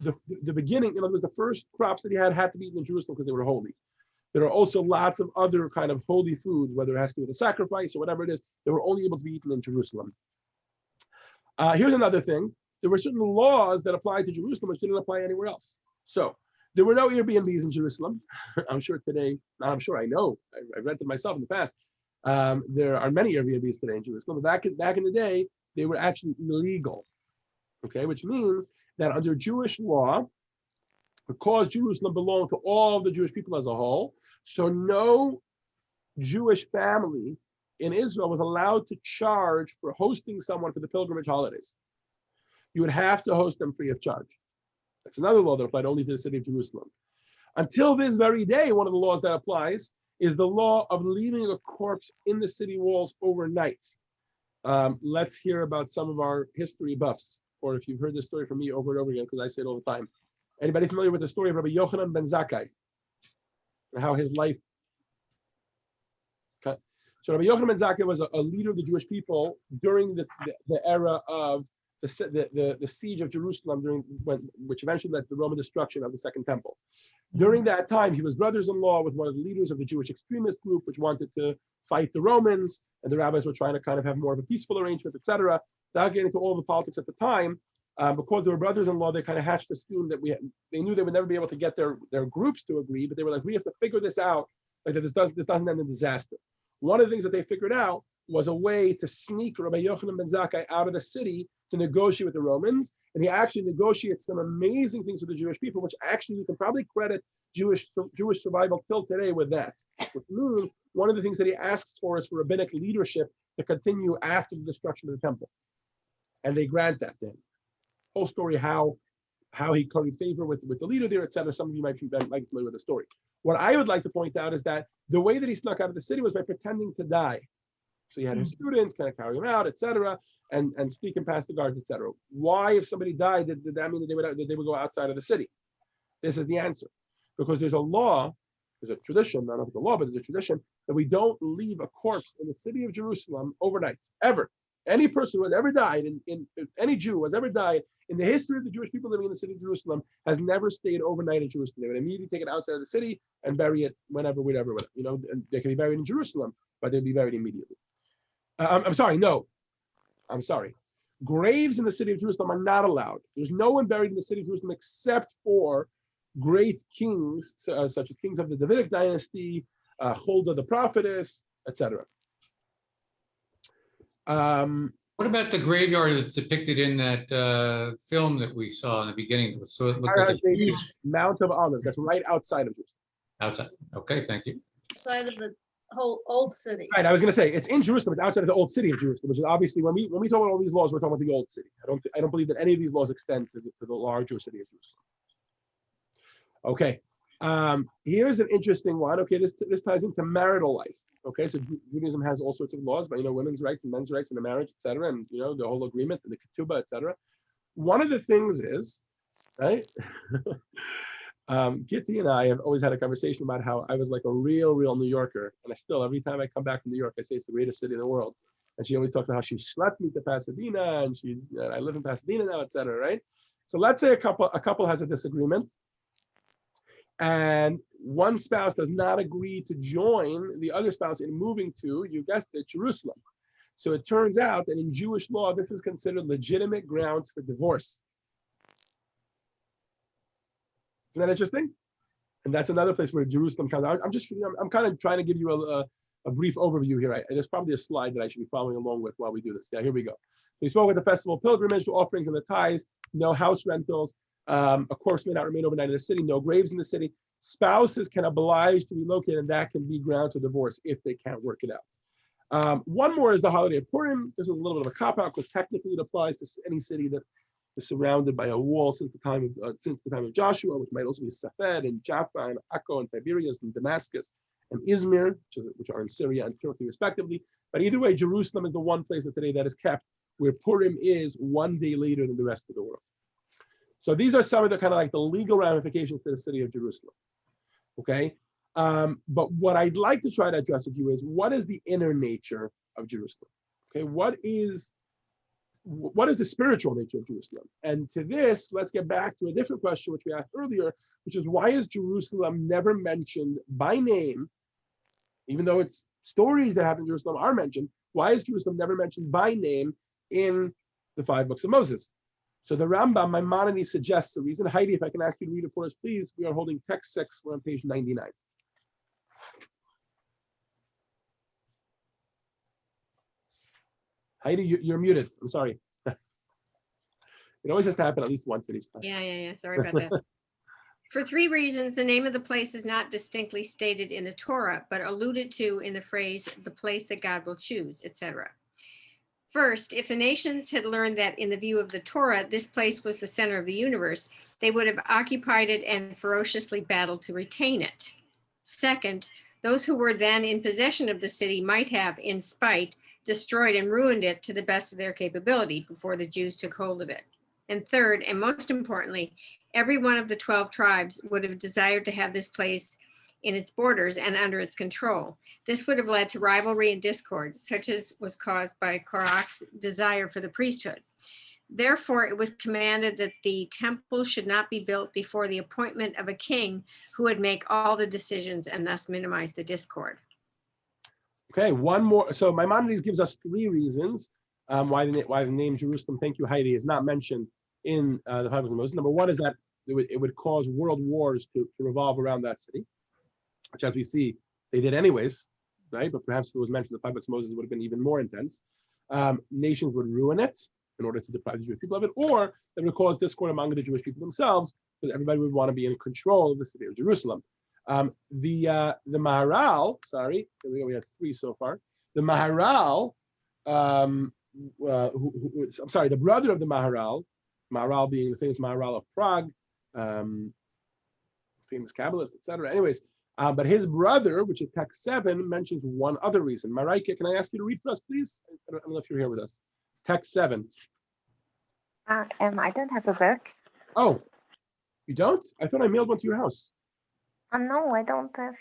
the beginning, in other words, the first crops that he had to be eaten in Jerusalem because they were holy. There are also lots of other kind of holy foods, whether it has to do with a sacrifice or whatever it is, that were only able to be eaten in Jerusalem. Here's another thing. There were certain laws that applied to Jerusalem which didn't apply anywhere else. So there were no Airbnbs in Jerusalem. I'm sure today, not I'm sure, I know, I've rented myself in the past. There are many Airbnbs today in Jerusalem. But back in the day, they were actually illegal. Okay, which means that under Jewish law, because Jerusalem belonged to all the Jewish people as a whole, so no Jewish family in Israel was allowed to charge for hosting someone for the pilgrimage holidays. You would have to host them free of charge. That's another law that applied only to the city of Jerusalem. Until this very day, one of the laws that applies is the law of leaving a corpse in the city walls overnight. Let's hear about some of our history buffs, or if you've heard this story from me over and over again, because I say it all the time. Anybody familiar with the story of Rabbi Yochanan ben Zakkai and how his life? Okay. So Rabbi Yochanan ben Zakkai was a leader of the Jewish people during the era of the siege of Jerusalem, which eventually led to the Roman destruction of the Second Temple. During that time, he was brothers-in-law with one of the leaders of the Jewish extremist group, which wanted to fight the Romans, and the rabbis were trying to kind of have more of a peaceful arrangement, etc. Without getting into all the politics at the time, because they were brothers-in-law, they kind of hatched a scheme that they knew they would never be able to get their groups to agree, but they were like, we have to figure this out, like that this doesn't end in disaster. One of the things that they figured out was a way to sneak Rabbi Yochanan ben Zakkai out of the city to negotiate with the Romans, and he actually negotiates some amazing things with the Jewish people, which actually we can probably credit Jewish survival till today with that. Which means one of the things that he asks for is for rabbinic leadership to continue after the destruction of the temple. And they grant that to him. Whole story how he curried favor with the leader there, etc. Some of you might be like familiar with the story. What I would like to point out is that the way that he snuck out of the city was by pretending to die. So he had his students kind of carry him out, etc., and sneak him past the guards, etc. Why, if somebody died, did that mean that they would go outside of the city? This is the answer. Because there's a law, there's a tradition, I don't know if it's a law, but there's a tradition that we don't leave a corpse in the city of Jerusalem overnight, ever. Any person who has ever died, any Jew who has ever died in the history of the Jewish people living in the city of Jerusalem has never stayed overnight in Jerusalem. They would immediately take it outside of the city and bury it whenever, whatever. You know, and they can be buried in Jerusalem, but they'd be buried immediately. I'm sorry. Graves in the city of Jerusalem are not allowed. There's no one buried in the city of Jerusalem except for great kings, such as kings of the Davidic dynasty, Huldah the prophetess, etc. What about the graveyard that's depicted in that film that we saw in the beginning? So it looked like a huge Mount of Olives. That's right outside of Jerusalem. outside. Okay, thank you. Side of the whole old city. Right. I was going to say it's in Jerusalem. It's outside of the old city of Jerusalem, which is obviously when we talk about all these laws, we're talking about the old city. I don't believe that any of these laws extend to the larger city of Jerusalem. Okay. Here's an interesting one. Okay, this ties into marital life. Okay, so Judaism has all sorts of laws, but women's rights and men's rights in the marriage, etc., and the whole agreement and the ketubah, etc. One of the things is, right? Kitty and I have always had a conversation about how I was like a real New Yorker, and I still, every time I come back from New York, I say it's the greatest city in the world. And she always talks about how she schlepped me to Pasadena, and I live in Pasadena now, etc. Right? So let's say a couple has a disagreement, and one spouse does not agree to join the other spouse in moving to, you guessed it, Jerusalem. So it turns out that in Jewish law, this is considered legitimate grounds for divorce. Isn't that interesting? And that's another place where Jerusalem comes out. I'm kind of trying to give you a brief overview here. There's probably a slide that I should be following along with while we do this. Yeah, here we go. We spoke with the festival pilgrimage, the offerings and the tithes, no house rentals. A corpse may not remain overnight in the city, no graves in the city. Spouses can oblige to relocate, and that can be grounds for divorce if they can't work it out. One more is the holiday of Purim. This was a little bit of a cop-out because technically it applies to any city that is surrounded by a wall since the time of Joshua, which might also be Safed and Jaffa and Akko and Tiberias and Damascus and Izmir, which are in Syria and Turkey respectively. But either way, Jerusalem is the one place that today that is kept where Purim is one day later than the rest of the world. So these are some of the kind of like the legal ramifications to the city of Jerusalem. Okay, but what I'd like to try to address with you is what is the inner nature of Jerusalem? Okay, what is the spiritual nature of Jerusalem? And to this, let's get back to a different question which we asked earlier, which is why is Jerusalem never mentioned by name, even though its stories that happen in Jerusalem are mentioned? Why is Jerusalem never mentioned by name in the 5 books of Moses? So the Rambam, Maimonides, suggests a reason. Heidi, if I can ask you to read it for us, please. We are holding text 6. We're on page 99. Heidi, you're muted. I'm sorry. It always has to happen at least once in each class. Yeah. Sorry about that. For 3 reasons, the name of the place is not distinctly stated in the Torah, but alluded to in the phrase, the place that God will choose, etc. First, if the nations had learned that in the view of the Torah, this place was the center of the universe, they would have occupied it and ferociously battled to retain it. Second, those who were then in possession of the city might have, in spite, destroyed and ruined it to the best of their capability before the Jews took hold of it. And third, and most importantly, every one of the 12 tribes would have desired to have this place in its borders and under its control. This would have led to rivalry and discord, such as was caused by Korach's desire for the priesthood. Therefore, it was commanded that the temple should not be built before the appointment of a king who would make all the decisions and thus minimize the discord. Okay, one more. So Maimonides gives us 3 reasons why the name Jerusalem, thank you, Heidi, is not mentioned in the 5 books of Moses. Number 1 is that it would cause world wars to revolve around that city, which, as we see, they did anyways, right? But perhaps if it was mentioned in the 5 books of Moses, it would have been even more intense. Nations would ruin it in order to deprive the Jewish people of it, or it would cause discord among the Jewish people themselves, because everybody would want to be in control of the city of Jerusalem. The Maharal, sorry, here we go, we have 3 so far. The Maharal I'm sorry, the brother of the Maharal, Maharal being the famous Maharal of Prague, famous Kabbalist, etc. Anyways, but his brother, which is text 7, mentions one other reason. Maraika, can I ask you to read for us, please? I don't know if you're here with us. Text 7. I don't have a book. Oh, you don't? I thought I mailed one to your house. No, I don't have.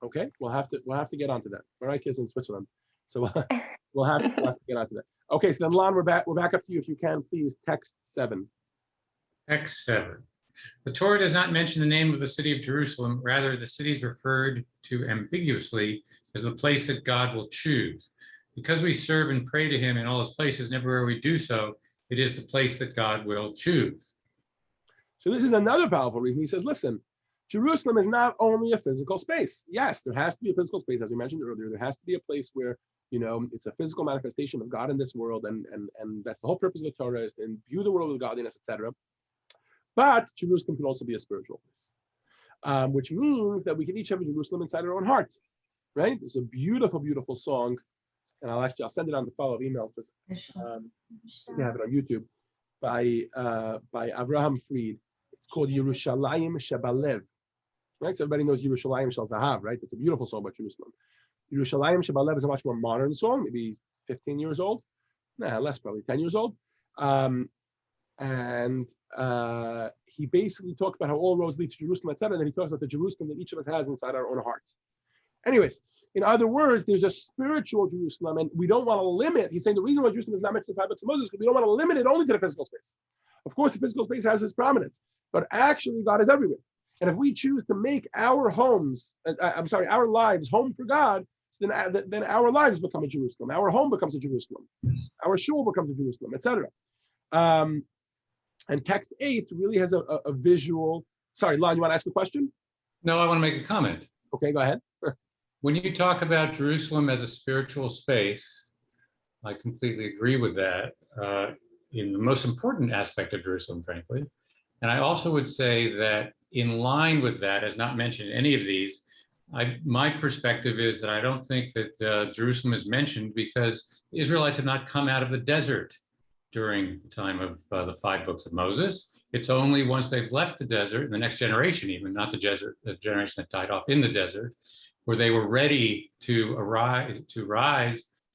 Okay, we'll have to get onto that. Maraika is in Switzerland, so we'll have to get onto that. Okay, so then Lon, we're back up to you if you can, please. Text 7. Text 7. The Torah does not mention the name of the city of Jerusalem. Rather, the city is referred to ambiguously as the place that God will choose. Because we serve and pray to him in all his places, and everywhere we do so, it is the place that God will choose. So this is another powerful reason. He says, listen, Jerusalem is not only a physical space. Yes, there has to be a physical space, as we mentioned earlier. There has to be a place where, it's a physical manifestation of God in this world, and that's the whole purpose of the Torah, is to imbue the world with godliness, etc. But Jerusalem can also be a spiritual place, which means that we can each have a Jerusalem inside our own heart, right? There's a beautiful, beautiful song, and I'll send it on the follow-up email because you have it on YouTube by Avraham Fried. It's called Yerushalayim Shebalev, right? So everybody knows Yerushalayim Shel Zahav, right? It's a beautiful song about Jerusalem. Yerushalayim Shebalev is a much more modern song, maybe 15 years old, less, probably 10 years old. And he basically talked about how all roads lead to Jerusalem, etc. And then he talks about the Jerusalem that each of us has inside our own heart. Anyways, in other words, there's a spiritual Jerusalem, and we don't want to limit. He's saying the reason why Jerusalem is not mentioned in the 5 books of Moses is because we don't want to limit it only to the physical space. Of course, the physical space has its prominence, but actually God is everywhere. And if we choose to make our our lives home for God, then our lives become a Jerusalem. Our home becomes a Jerusalem. Our shul becomes a Jerusalem, etc. And text 8 really has a visual. Sorry, Lon, you want to ask a question? No, I want to make a comment. Okay, go ahead. When you talk about Jerusalem as a spiritual space, I completely agree with that in the most important aspect of Jerusalem, frankly. And I also would say that in line with that, as not mentioned in any of these, my perspective is that I don't think that Jerusalem is mentioned because the Israelites have not come out of the desert during the time of the 5 books of Moses. It's only once they've left the desert, the next generation even, not the generation that died off in the desert, where they were ready to rise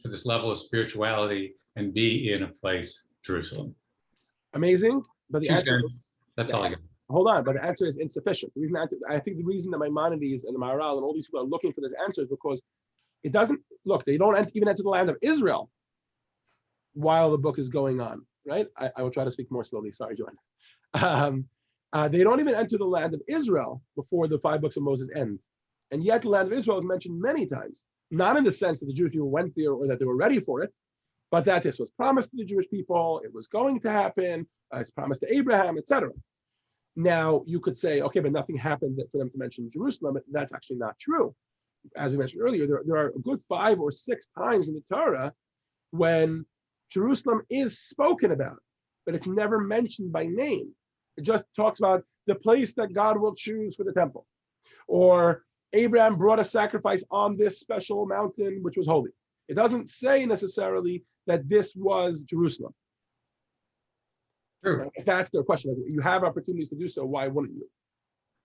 to this level of spirituality and be in a place, Jerusalem. Amazing, but the answer that's all I got. Hold on, but the answer is insufficient. The reason I think the reason that Maimonides and the Maharal and all these people are looking for this answer is because it doesn't look. They don't even enter the land of Israel while the book is going on. Right? I will try to speak more slowly. Sorry, Joanne. They don't even enter the land of Israel before the 5 books of Moses end. And yet the land of Israel is mentioned many times, not in the sense that the Jewish people went there or that they were ready for it, but that this was promised to the Jewish people, it was going to happen, it's promised to Abraham, etc. Now, you could say, okay, but nothing happened for them to mention Jerusalem, but that's actually not true. As we mentioned earlier, there are a good 5 or 6 times in the Torah when Jerusalem is spoken about, but it's never mentioned by name. It just talks about the place that God will choose for the temple, or Abraham brought a sacrifice on this special mountain, which was holy. It doesn't say necessarily that this was Jerusalem. True. That's their question. You have opportunities to do so. Why wouldn't you?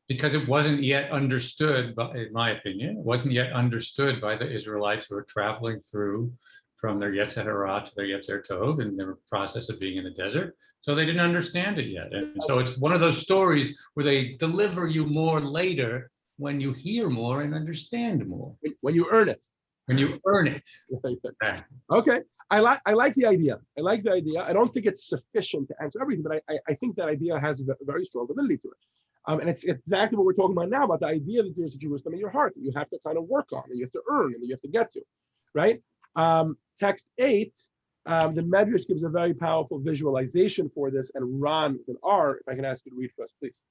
Because it wasn't yet understood, in my opinion, it wasn't yet understood by the Israelites who were traveling through from their Yetzer Hara to their Yetzer Tov in their process of being in the desert. So they didn't understand it yet. And so it's one of those stories where they deliver you more later when you hear more and understand more. When you earn it. When you earn it. Okay. I like the idea. I don't think it's sufficient to answer everything, but I think that idea has a very strong validity to it. And it's exactly what we're talking about now, about the idea that there's a Jerusalem in your heart that you have to kind of work on, and you have to earn, and you have to get to, right? Text 8, the Medrash gives a very powerful visualization for this, and Ron with an R, if I can ask you to read for us, please.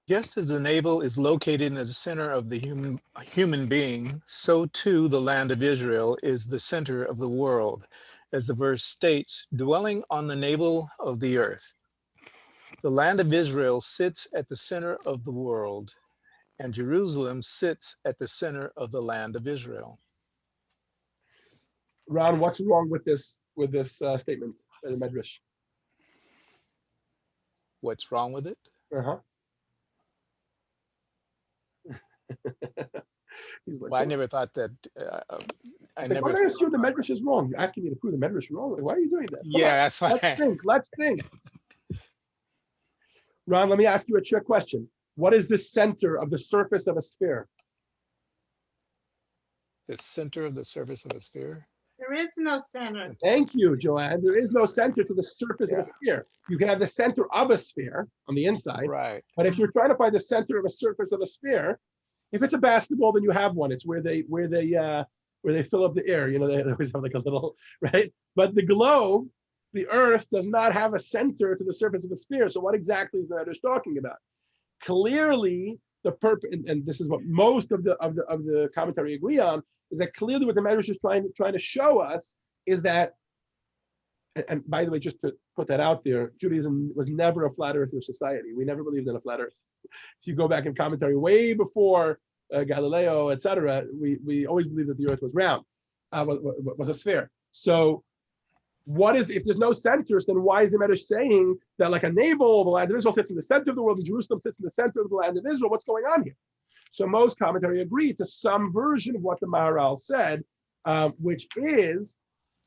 Just as the navel is located in the center of the human being, so too the land of Israel is the center of the world, as the verse states, dwelling on the navel of the earth. The land of Israel sits at the center of the world, and Jerusalem sits at the center of the land of Israel. Ron, what's wrong with this statement in the Medrash? What's wrong with it? Uh-huh. He's like, Well, I "Well, never thought that. I like, never. why did I assume the Medrash is wrong? You're asking me to prove the Medrash wrong. Like, why are you doing that? Come Yeah, on, that's why. let's think. Let's think. Ron, let me ask you a trick question. What is the center of the surface of a sphere? The center of the surface of a sphere. There is no center. Thank you, Joanne. There is no center to the surface of a Yeah. sphere. You can have the center of a sphere on the inside, Right. but if you're trying to find the center of a surface of a sphere, if it's a basketball, then you have one. It's where they fill up the air. You know, they always have like a little, right? But the globe, the Earth, does not have a center to the surface of a sphere. So what exactly is the Medrash talking about? Clearly, the purpose, and this is what most of the commentary agree on, is that clearly what the Medrash is trying to show us is that, and by the way, just to put that out there, Judaism was never a flat earther society. We never believed in a flat earth. If you go back in commentary way before Galileo, etc., we always believed that the earth was round, was a sphere. So what is, if there's no centers, then why is the Medrash saying that like a navel, the land of Israel sits in the center of the world and Jerusalem sits in the center of the land of Israel? What's going on here? So most commentary agree to some version of what the Maharal said, which is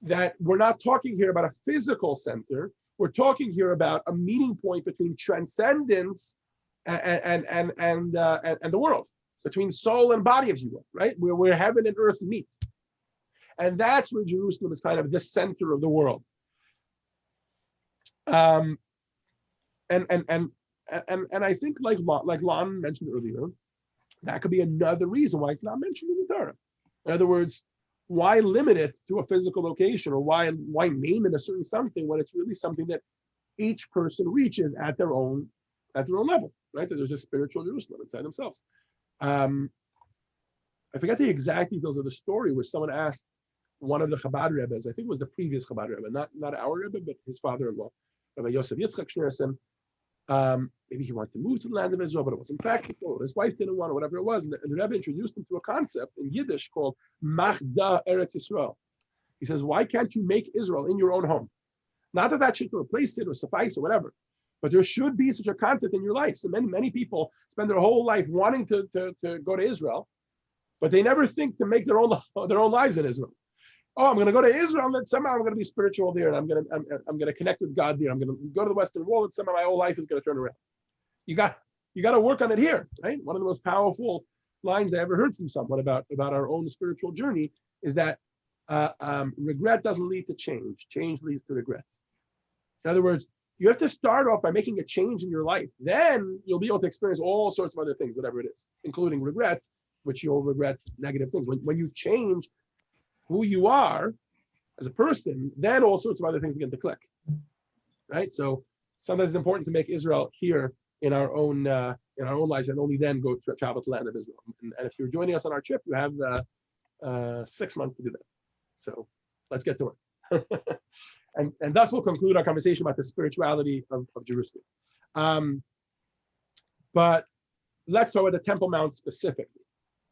that we're not talking here about a physical center. We're talking here about a meeting point between transcendence and the world, between soul and body, if you will, right? Where heaven and earth meet. And that's where Jerusalem is kind of the center of the world. And I think like Lon mentioned earlier, that could be another reason why it's not mentioned in the Torah. In other words, why limit it to a physical location, or why name it a certain something when it's really something that each person reaches at their own level, right? That there's a spiritual Jerusalem inside themselves. I forget the exact details of the story where someone asked one of the Chabad Rebbes, I think it was the previous Chabad Rebbe, not our Rebbe, but his father-in-law, Rabbi Yosef Yitzchak Schneerson. Maybe he wanted to move to the land of Israel, but it wasn't practical, or his wife didn't want, or whatever it was. And the Rebbe introduced him to a concept in Yiddish called Machda Eretz Yisrael. He says, why can't you make Israel in your own home? Not that should replace it or suffice or whatever, but there should be such a concept in your life. So many people spend their whole life wanting to go to Israel, but they never think to make their own lives in Israel. Oh, I'm going to go to Israel, and then somehow I'm going to be spiritual there, and I'm going to connect with God there. I'm going to go to the Western Wall, and somehow my whole life is going to turn around. You got to work on it here, right? One of the most powerful lines I ever heard from someone about our own spiritual journey is that regret doesn't lead to change. Change leads to regret. In other words, you have to start off by making a change in your life. Then you'll be able to experience all sorts of other things, whatever it is, including regret, which you'll regret negative things. When you change who you are as a person, then all sorts of other things begin to click, right? So sometimes it's important to make Israel here in our own lives, and only then go travel to the land of Israel. And if you're joining us on our trip, you have 6 months to do that. So let's get to work. and thus we'll conclude our conversation about the spirituality of Jerusalem. But let's talk about the Temple Mount specifically,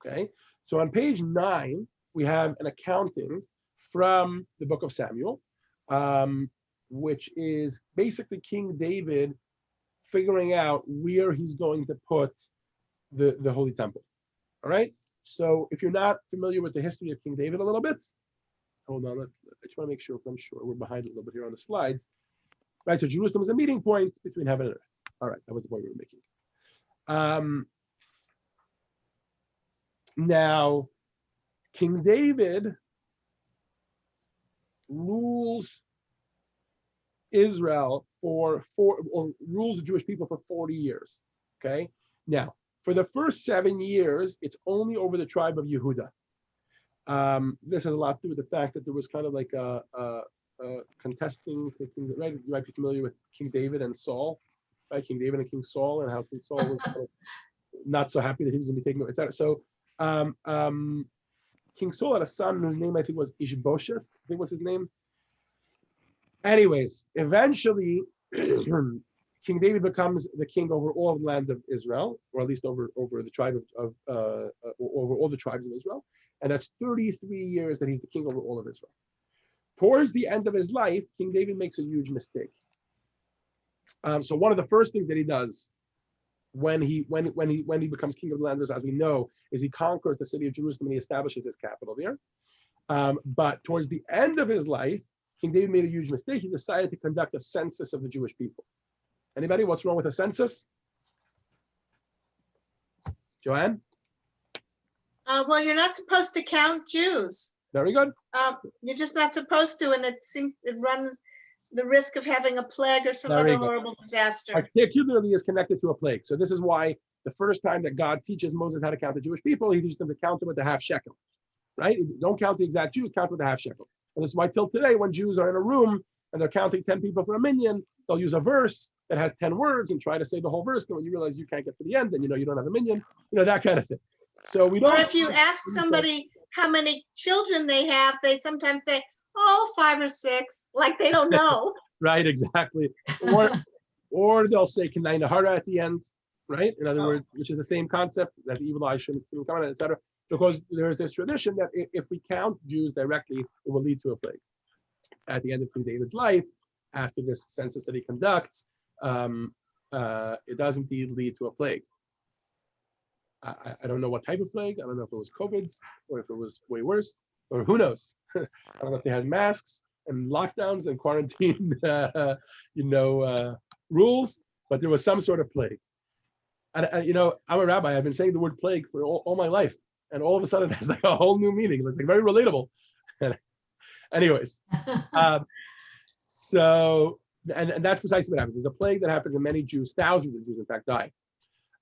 okay? So on page 9, we have an accounting from the book of Samuel, which is basically King David figuring out where he's going to put the Holy Temple. All right. So if you're not familiar with the history of King David a little bit, hold on. I just want to make sure. I'm sure we're behind a little bit here on the slides. Right. So Jerusalem is a meeting point between heaven and earth. All right. That was the point we were making. Now, King David rules Israel or rules the Jewish people for 40 years. Okay. Now, for the first 7 years, it's only over the tribe of Yehuda. This has a lot to do with the fact that there was kind of like a contesting, right? You might be familiar with King David and Saul, right? King David and King Saul, and how King Saul was kind of not so happy that he was going to be taken, etc. So King Saul had a son whose name I think was Ishbosheth, I think was his name. Anyways, eventually King David becomes the king over all of the land of Israel, or at least over the tribe over all the tribes of Israel. And that's 33 years that he's the king over all of Israel. Towards the end of his life, King David makes a huge mistake. So one of the first things that he does when he becomes king of the land, as we know, is he conquers the city of Jerusalem and he establishes his capital there. But towards the end of his life, King David made a huge mistake. He decided to conduct a census of the Jewish people. Anybody? What's wrong with a census? Joanne? Well, you're not supposed to count Jews. Very good. You're just not supposed to, and it runs the risk of having a plague or some Very other good. horrible disaster. Particularly is connected to a plague. So this is why the first time that God teaches Moses how to count the Jewish people, he teaches them to count them with the half shekel, right? Don't count the exact Jews, count with the half shekel. And this is why till today, when Jews are in a room and they're counting 10 people for a minyan, they'll use a verse that has 10 words and try to say the whole verse. And when you realize you can't get to the end, then you know you don't have a minyan, that kind of thing. So we don't. Or if you ask somebody how many children they have, they sometimes say, oh, 5 or 6, like they don't know. Right, exactly. Or they'll say Kanai Nahara at the end, right? In other words, which is the same concept that the evil eye shouldn't come on, etc. Because there's this tradition that if we count Jews directly, it will lead to a plague. At the end of King David's life, after this census that he conducts, it does indeed lead to a plague. I don't know what type of plague. I don't know if it was COVID or if it was way worse, or who knows. I don't know if they had masks and lockdowns and quarantine, rules, but there was some sort of plague. And I'm a rabbi. I've been saying the word plague for all my life, and all of a sudden it has like a whole new meaning. It's like very relatable. Anyways, so that's precisely what happens. There's a plague that happens, and many Jews, thousands of Jews, in fact, die.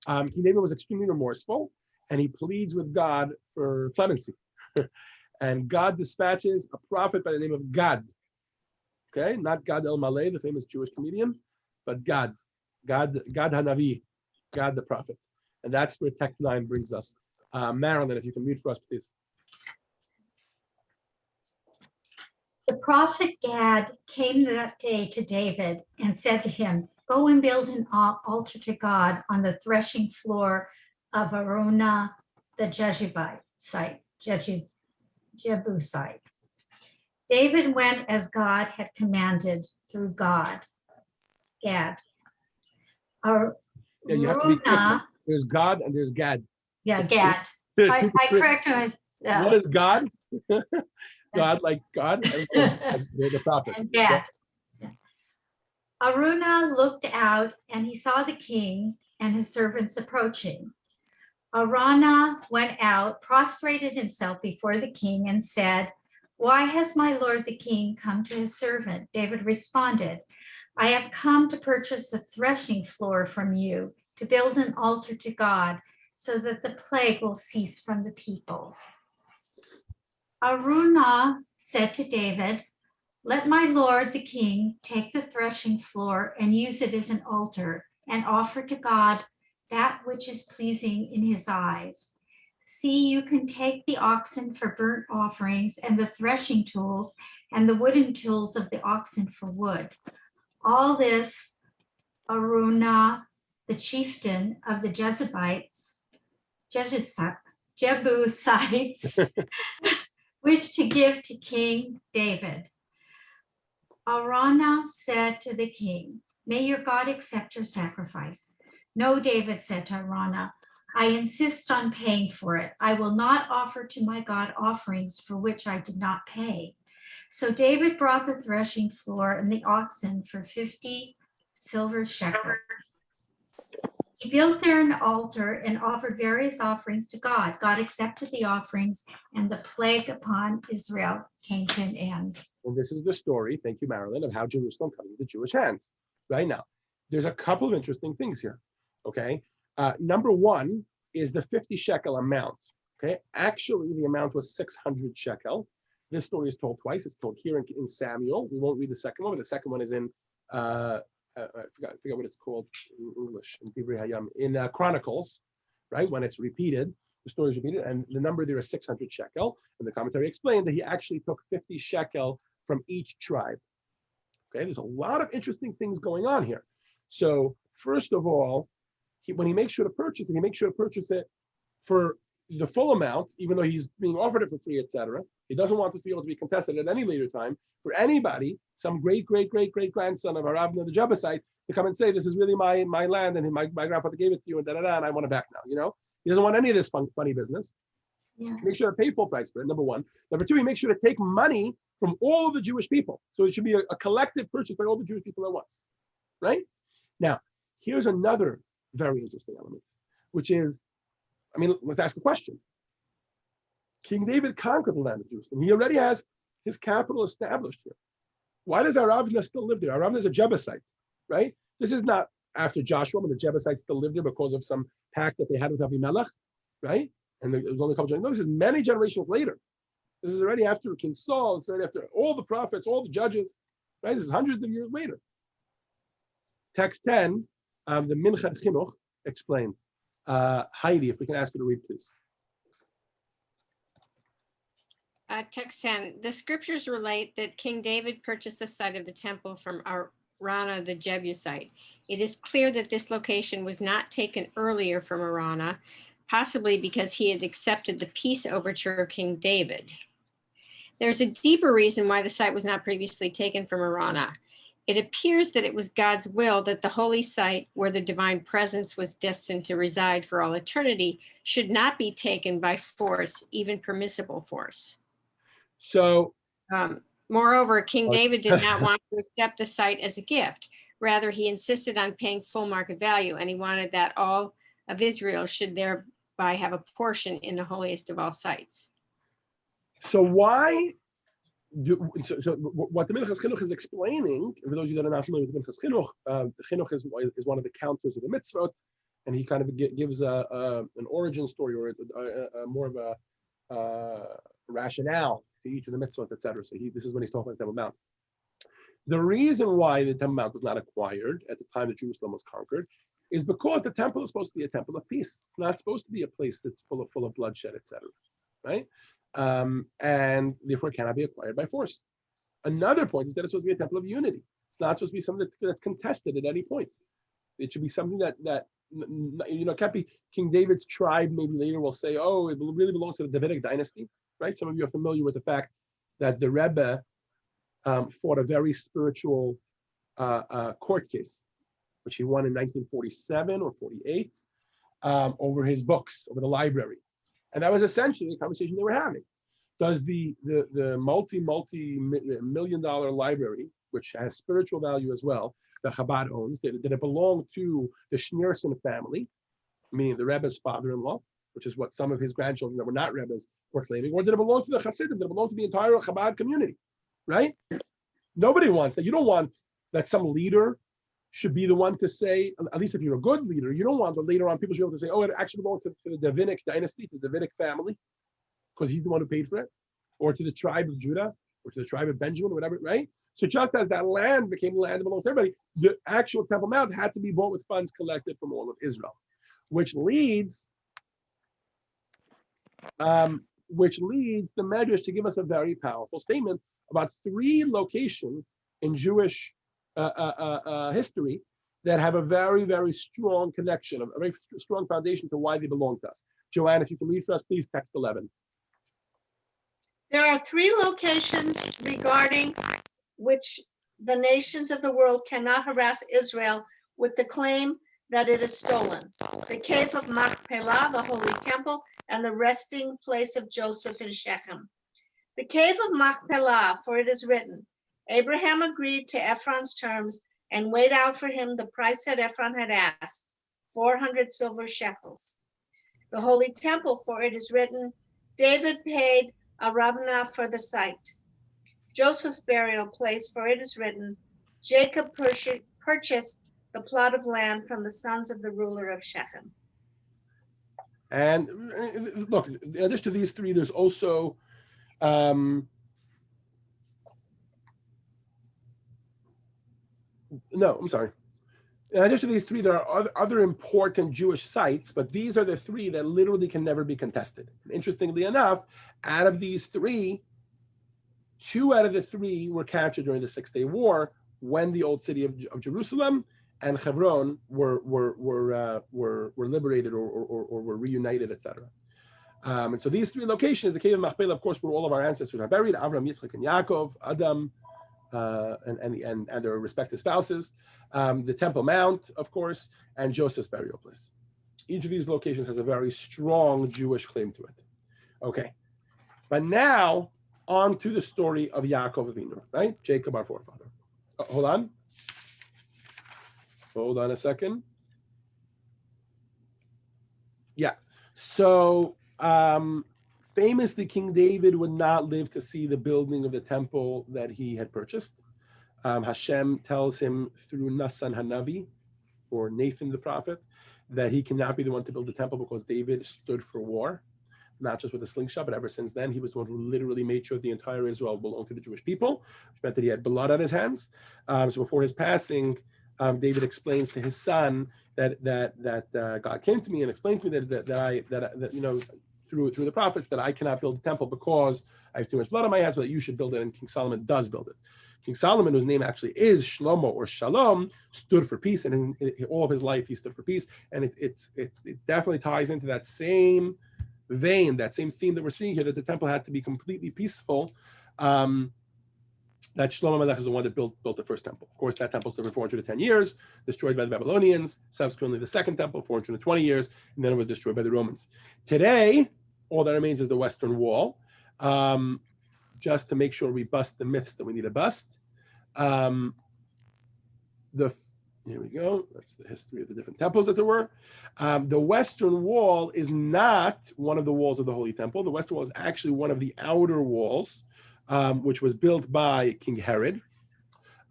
King David was extremely remorseful, and he pleads with God for clemency. And God dispatches a prophet by the name of Gad. Okay, not Gad El Maleh, the famous Jewish comedian, but Gad Hanavi, God the prophet. And that's where text 9 brings us. Marilyn, if you can read for us, please. The prophet Gad came that day to David and said to him, go and build an altar to God on the threshing floor of Araunah the Jebusite. David went as God had commanded through Gad. Yeah, you have to be careful. There's God and there's Gad. Yeah, Gad. I correct him. What is God? God, like God, and the prophet. And Gad. Yeah. Araunah looked out and he saw the king and his servants approaching. Araunah went out, prostrated himself before the king and said, why has my lord the king come to his servant? David responded, I have come to purchase the threshing floor from you, to build an altar to God, so that the plague will cease from the people. Araunah said to David, let my lord the king take the threshing floor and use it as an altar and offer to God that which is pleasing in his eyes. See, you can take the oxen for burnt offerings and the threshing tools and the wooden tools of the oxen for wood. All this Araunah, the chieftain of the Jebusites, wished to give to King David. Araunah said to the king, may your God accept your sacrifice. No, David said to Araunah, I insist on paying for it. I will not offer to my God offerings for which I did not pay. So David brought the threshing floor and the oxen for 50 silver shekels. He built there an altar and offered various offerings to God. God accepted the offerings, and the plague upon Israel came to an end. And this is the story, thank you, Marilyn, of how Jerusalem comes into Jewish hands. Right now, there's a couple of interesting things here. Okay, number one is the 50 shekel amount. Okay, actually, the amount was 600 shekel. This story is told twice. It's told here in Samuel. We won't read the second one, but the second one is in I forgot what it's called in English, in Chronicles, right? When it's repeated, the story is repeated, and the number there is 600 shekel. And the commentary explained that he actually took 50 shekel from each tribe. Okay, there's a lot of interesting things going on here. So first of all, when he makes sure to purchase it, he makes sure to purchase it for the full amount, even though he's being offered it for free, etc. He doesn't want this to be able to be contested at any later time for anybody, some great grandson of Harabna the Jebusite, to come and say, this is really my land and my grandfather gave it to you and and I want it back now. He doesn't want any of this funny business. Yeah. Make sure to pay full price for it, number one. Number two, he makes sure to take money from all of the Jewish people. So it should be a collective purchase by all the Jewish people at once, right? Now, here's another very interesting element, which is, let's ask a question. King David conquered the land of Jerusalem. He already has his capital established here. Why does Aravna still live there? Aravna is a Jebusite, right? This is not after Joshua when the Jebusites still lived there because of some pact that they had with Avimelech, right? And it was only a couple generations. No, this is many generations later. This is already after King Saul. It's already after all the prophets, all the judges, right? This is hundreds of years later. Text 10 of the Minchat Chinuch explains. Heidi, if we can ask you to read, please. Text 10, the scriptures relate that King David purchased the site of the temple from Araunah the Jebusite. It is clear that this location was not taken earlier from Araunah, possibly because he had accepted the peace overture of King David. There's a deeper reason why the site was not previously taken from Araunah. It appears that it was God's will that the holy site where the divine presence was destined to reside for all eternity should not be taken by force, even permissible force. So, moreover, King David did not want to accept the site as a gift. Rather, he insisted on paying full market value, and he wanted that all of Israel should thereby have a portion in the holiest of all sites. So why so what the Minchas Chinuch is explaining, for those of you that are not familiar with the Minchas Chinuch, the Chinuch is one of the counters of the mitzvot, and he kind of gives an origin story or more of a rationale to each of the mitzvot, etc. So this is when he's talking about the Temple Mount. The reason why the Temple Mount was not acquired at the time that Jerusalem was conquered is because the temple is supposed to be a temple of peace. It's not supposed to be a place that's full of bloodshed, etc. Right? And therefore it cannot be acquired by force. Another point is that it's supposed to be a temple of unity. It's not supposed to be something that's contested at any point. It should be something that can't be King David's tribe. Maybe later will say, oh, it really belongs to the Davidic dynasty, right? Some of you are familiar with the fact that the Rebbe fought a very spiritual court case, which he won in 1947 or 48 over his books, over the library. And that was essentially the conversation they were having. Does the multi-million-dollar library, which has spiritual value as well, that Chabad owns, did it belong to the Schneerson family, meaning the Rebbe's father-in-law, which is what some of his grandchildren that were not Rebbes were claiming, or did it belong to the Hasidim? Did it belong to the entire Chabad community? Right? Nobody wants that. You don't want that some leader should be the one to say, at least if you're a good leader, you don't want that later on people should be able to say, oh, it actually belongs to the Davidic dynasty, to the Davidic family, because he's the one who paid for it, or to the tribe of Judah, or to the tribe of Benjamin, or whatever, right? So just as that land became land that belongs to everybody, the actual Temple Mount had to be bought with funds collected from all of Israel, which leads the Medrash to give us a very powerful statement about 3 locations in Jewish history that have a very, very strong connection, a very strong foundation to why they belong to us. Joanne, if you can read for us, please, text 11. There are 3 locations regarding which the nations of the world cannot harass Israel with the claim that it is stolen: the cave of Machpelah, the holy temple, and the resting place of Joseph in Shechem. The cave of Machpelah, for it is written, Abraham agreed to Ephron's terms and weighed out for him the price that Ephron had asked, 400 silver shekels. The holy temple, for it is written, David paid Aravna for the site. Joseph's burial place, for it is written, Jacob purchased the plot of land from the sons of the ruler of Shechem. And look, in addition to these 3, there's also no, I'm sorry. In addition to these 3, there are other important Jewish sites, but these are the 3 that literally can never be contested. Interestingly enough, out of these 3, 2 out of the 3 were captured during the 6-Day War, when the old city of Jerusalem and Hebron were liberated or were reunited, etc. And so these three locations, the cave of Machpelah, of course, where all of our ancestors are buried: Abraham, Yitzchak, and Yaakov, Adam, and their respective spouses. The Temple Mount, of course, and Joseph's burial place. Each of these locations has a very strong Jewish claim to it. Okay, but now on to the story of Yaakov Avinu, right? Jacob, our forefather. Hold on a second. Yeah. So famously, King David would not live to see the building of the temple that he had purchased. Hashem tells him through Nasan Hanavi, or Nathan the prophet, that he cannot be the one to build the temple because David stood for war, not just with a slingshot, but ever since then, he was the one who literally made sure the entire Israel belonged to the Jewish people, which meant that he had blood on his hands. So before his passing, David explains to his son that God came to me and explained to me that you know, through the prophets, that I cannot build the temple because I have too much blood on my hands, but that you should build it. And King Solomon does build it. King Solomon, whose name actually is Shlomo or Shalom, stood for peace, and in all of his life he stood for peace. And it definitely ties into that same vein, that same theme that we're seeing here, that the temple had to be completely peaceful. That Shlomo Melech is the one that built the first temple. Of course, that temple stood for 410 years, destroyed by the Babylonians. Subsequently, the second temple, 420 years, and then it was destroyed by the Romans. Today, all that remains is the Western Wall. Just to make sure we bust the myths that we need to bust. Here we go. That's the history of the different temples that there were. The Western Wall is not one of the walls of the Holy Temple. The Western Wall is actually one of the outer walls, which was built by King Herod.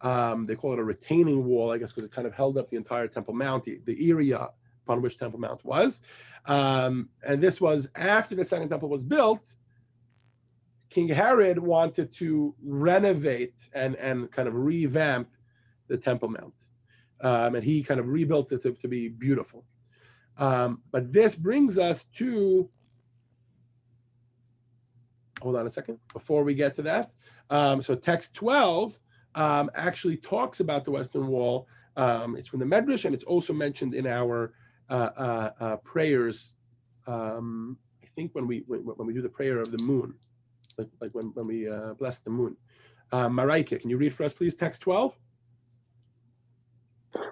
They call it a retaining wall, I guess, because it kind of held up the entire Temple Mount, the area upon which Temple Mount was. And this was after the second temple was built. King Herod wanted to renovate and kind of revamp the Temple Mount. And he kind of rebuilt it to be beautiful. But this brings us to, hold on a second, before we get to that. So text 12 actually talks about the Western Wall. It's from the Medrash, and it's also mentioned in our prayers. I think when we do the prayer of the moon. Like when we bless the moon. Maraika, can you read for us, please, text 12?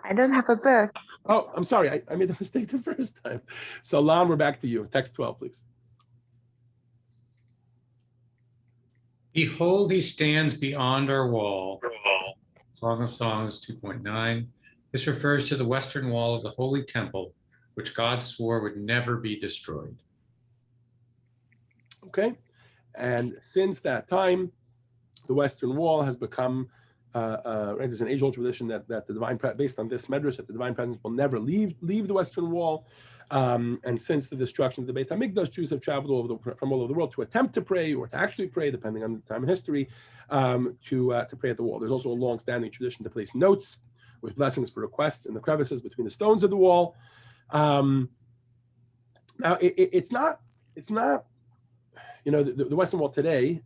I don't have a book. Oh, I'm sorry. I made a mistake the first time. So, Lan, we're back to you. Text 12, please. Behold, he stands beyond our wall. Song of Songs 2.9. This refers to the western wall of the Holy Temple, which God swore would never be destroyed. Okay. And since that time, the Western Wall has become, there's an age-old tradition that the divine, based on this medrash, that the divine presence will never leave the Western Wall. And since the destruction of the Beit HaMikdash, Jews have traveled from all over the world to attempt to pray or to actually pray, depending on the time in history, to pray at the wall. There's also a long-standing tradition to place notes with blessings for requests in the crevices between the stones of the wall. Now, it's not. You know, the Western Wall today,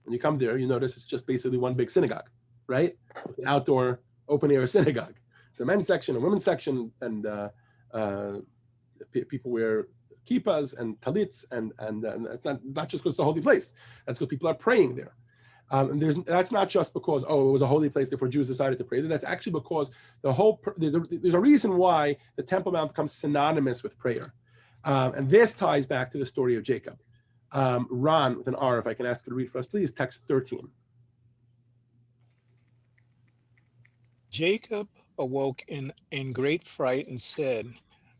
when you come there, you notice it's just basically one big synagogue, right? With an outdoor open-air synagogue. It's a men's section, a women's section, and people wear kippahs and talits, and it's not just because it's a holy place. That's because people are praying there. And that's not just because, it was a holy place, therefore Jews decided to pray there. That's actually because there's a reason why the Temple Mount becomes synonymous with prayer. And this ties back to the story of Jacob. Ron, with an R, if I can ask you to read for us, please, text 13. Jacob awoke in great fright and said,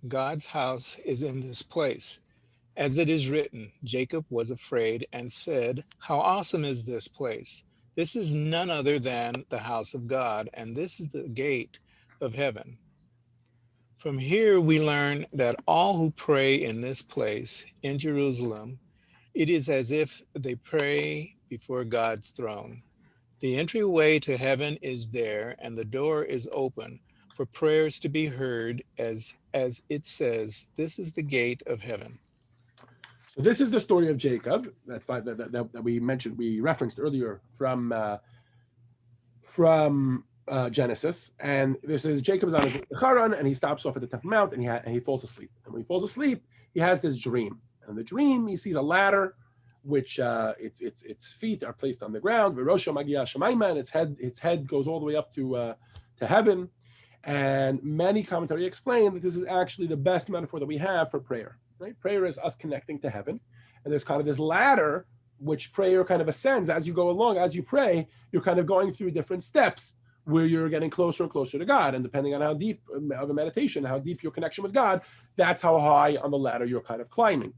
God's house is in this place. As it is written, Jacob was afraid and said, how awesome is this place? This is none other than the house of God, and this is the gate of heaven. From here we learn that all who pray in this place, in Jerusalem, it is as if they pray before God's throne. The entryway to heaven is there, and the door is open for prayers to be heard, as it says, this is the gate of heaven. So this is the story of Jacob that we mentioned, we referenced earlier from Genesis. And this is Jacob is on his way to Haran, and he stops off at the Temple Mount, and he falls asleep. And when he falls asleep, he has this dream. And in the dream, he sees a ladder, which its feet are placed on the ground. V'rosho magia shamayma, and its head goes all the way up to heaven. And many commentary explain that this is actually the best metaphor that we have for prayer. Right? Prayer is us connecting to heaven, and there's kind of this ladder which prayer kind of ascends as you go along. As you pray, you're kind of going through different steps where you're getting closer and closer to God. And depending on how deep of a meditation, how deep your connection with God, that's how high on the ladder you're kind of climbing.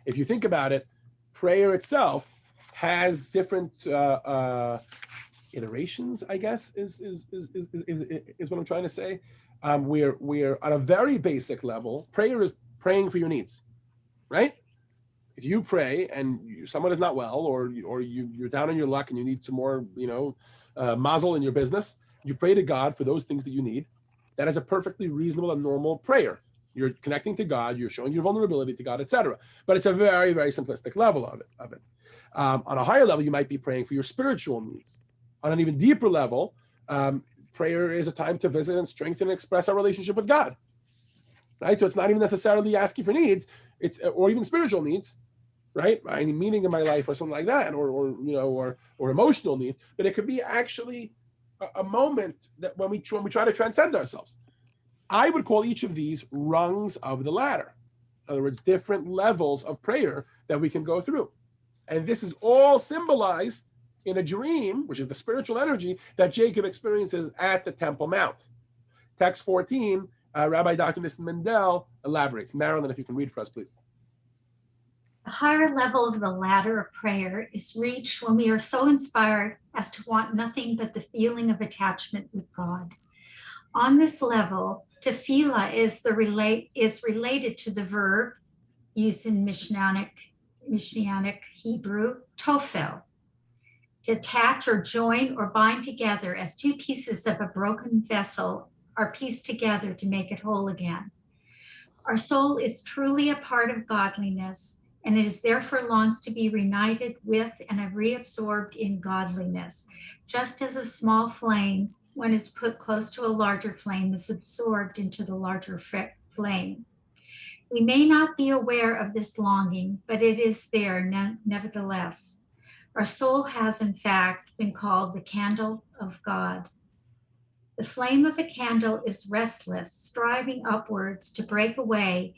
If you think about it, prayer itself has different iterations, I guess, is what I'm trying to say. We're on a very basic level. Prayer is praying for your needs, right? If you pray and someone is not well, or you're down on your luck and you need some more, mazel in your business, you pray to God for those things that you need. That is a perfectly reasonable and normal prayer. You're connecting to God, you're showing your vulnerability to God, etc. But it's a very, very simplistic level of it. On a higher level, you might be praying for your spiritual needs. On an even deeper level, prayer is a time to visit and strengthen and express our relationship with God. Right? So it's not even necessarily asking for needs, or even spiritual needs, right? I need meaning in my life or something like that, or emotional needs. But it could be actually a moment that when we try to transcend ourselves. I would call each of these rungs of the ladder. In other words, different levels of prayer that we can go through. And this is all symbolized in a dream, which is the spiritual energy that Jacob experiences at the Temple Mount. Text 14, Rabbi Dr. Nissen Mendel elaborates. Marilyn, if you can read for us, please. The higher level of the ladder of prayer is reached when we are so inspired as to want nothing but the feeling of attachment with God. On this level, tefillah is related to the verb used in Messianic Hebrew, tofel, to attach or join or bind together as two pieces of a broken vessel are pieced together to make it whole again. Our soul is truly a part of godliness, and it is therefore longs to be reunited with and reabsorbed in godliness, just as a small flame, when it's put close to a larger flame, is absorbed into the larger flame. We may not be aware of this longing, but it is there nevertheless. Our soul has, in fact, been called the candle of God. The flame of a candle is restless, striving upwards to break away,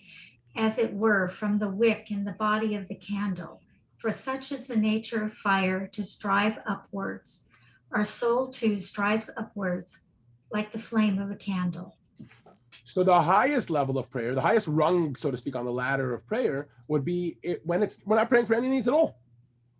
as it were, from the wick in the body of the candle. For such is the nature of fire, to strive upwards. Our soul too strives upwards, like the flame of a candle. So the highest level of prayer, the highest rung, so to speak, on the ladder of prayer would be when we're not praying for any needs at all.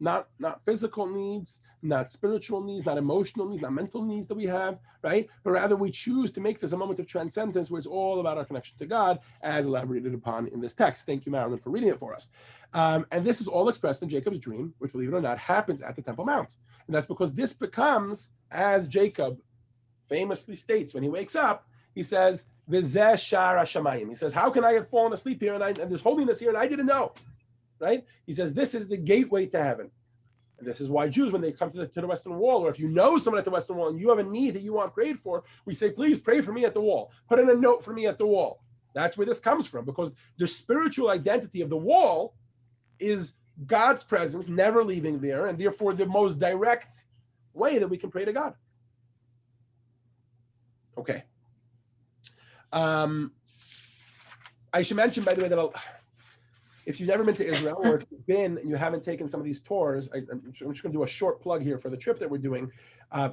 Not physical needs, not spiritual needs, not emotional needs, not mental needs that we have, right? But rather we choose to make this a moment of transcendence where it's all about our connection to God, as elaborated upon in this text. Thank you, Marilyn, for reading it for us. And this is all expressed in Jacob's dream, which, believe it or not, happens at the Temple Mount. And that's because this becomes, as Jacob famously states when he wakes up, he says, V'zeh shar hashamayim. He says, how can I have fallen asleep here and there's holiness here and I didn't know? Right? He says, this is the gateway to heaven. And this is why Jews, when they come to the Western Wall, or if you know someone at the Western Wall and you have a need that you want prayed for, we say, please pray for me at the wall. Put in a note for me at the wall. That's where this comes from, because the spiritual identity of the wall is God's presence never leaving there, and therefore the most direct way that we can pray to God. Okay. I should mention, by the way, that if you've never been to Israel, or if you've been and you haven't taken some of these tours, I'm just going to do a short plug here for the trip that we're doing.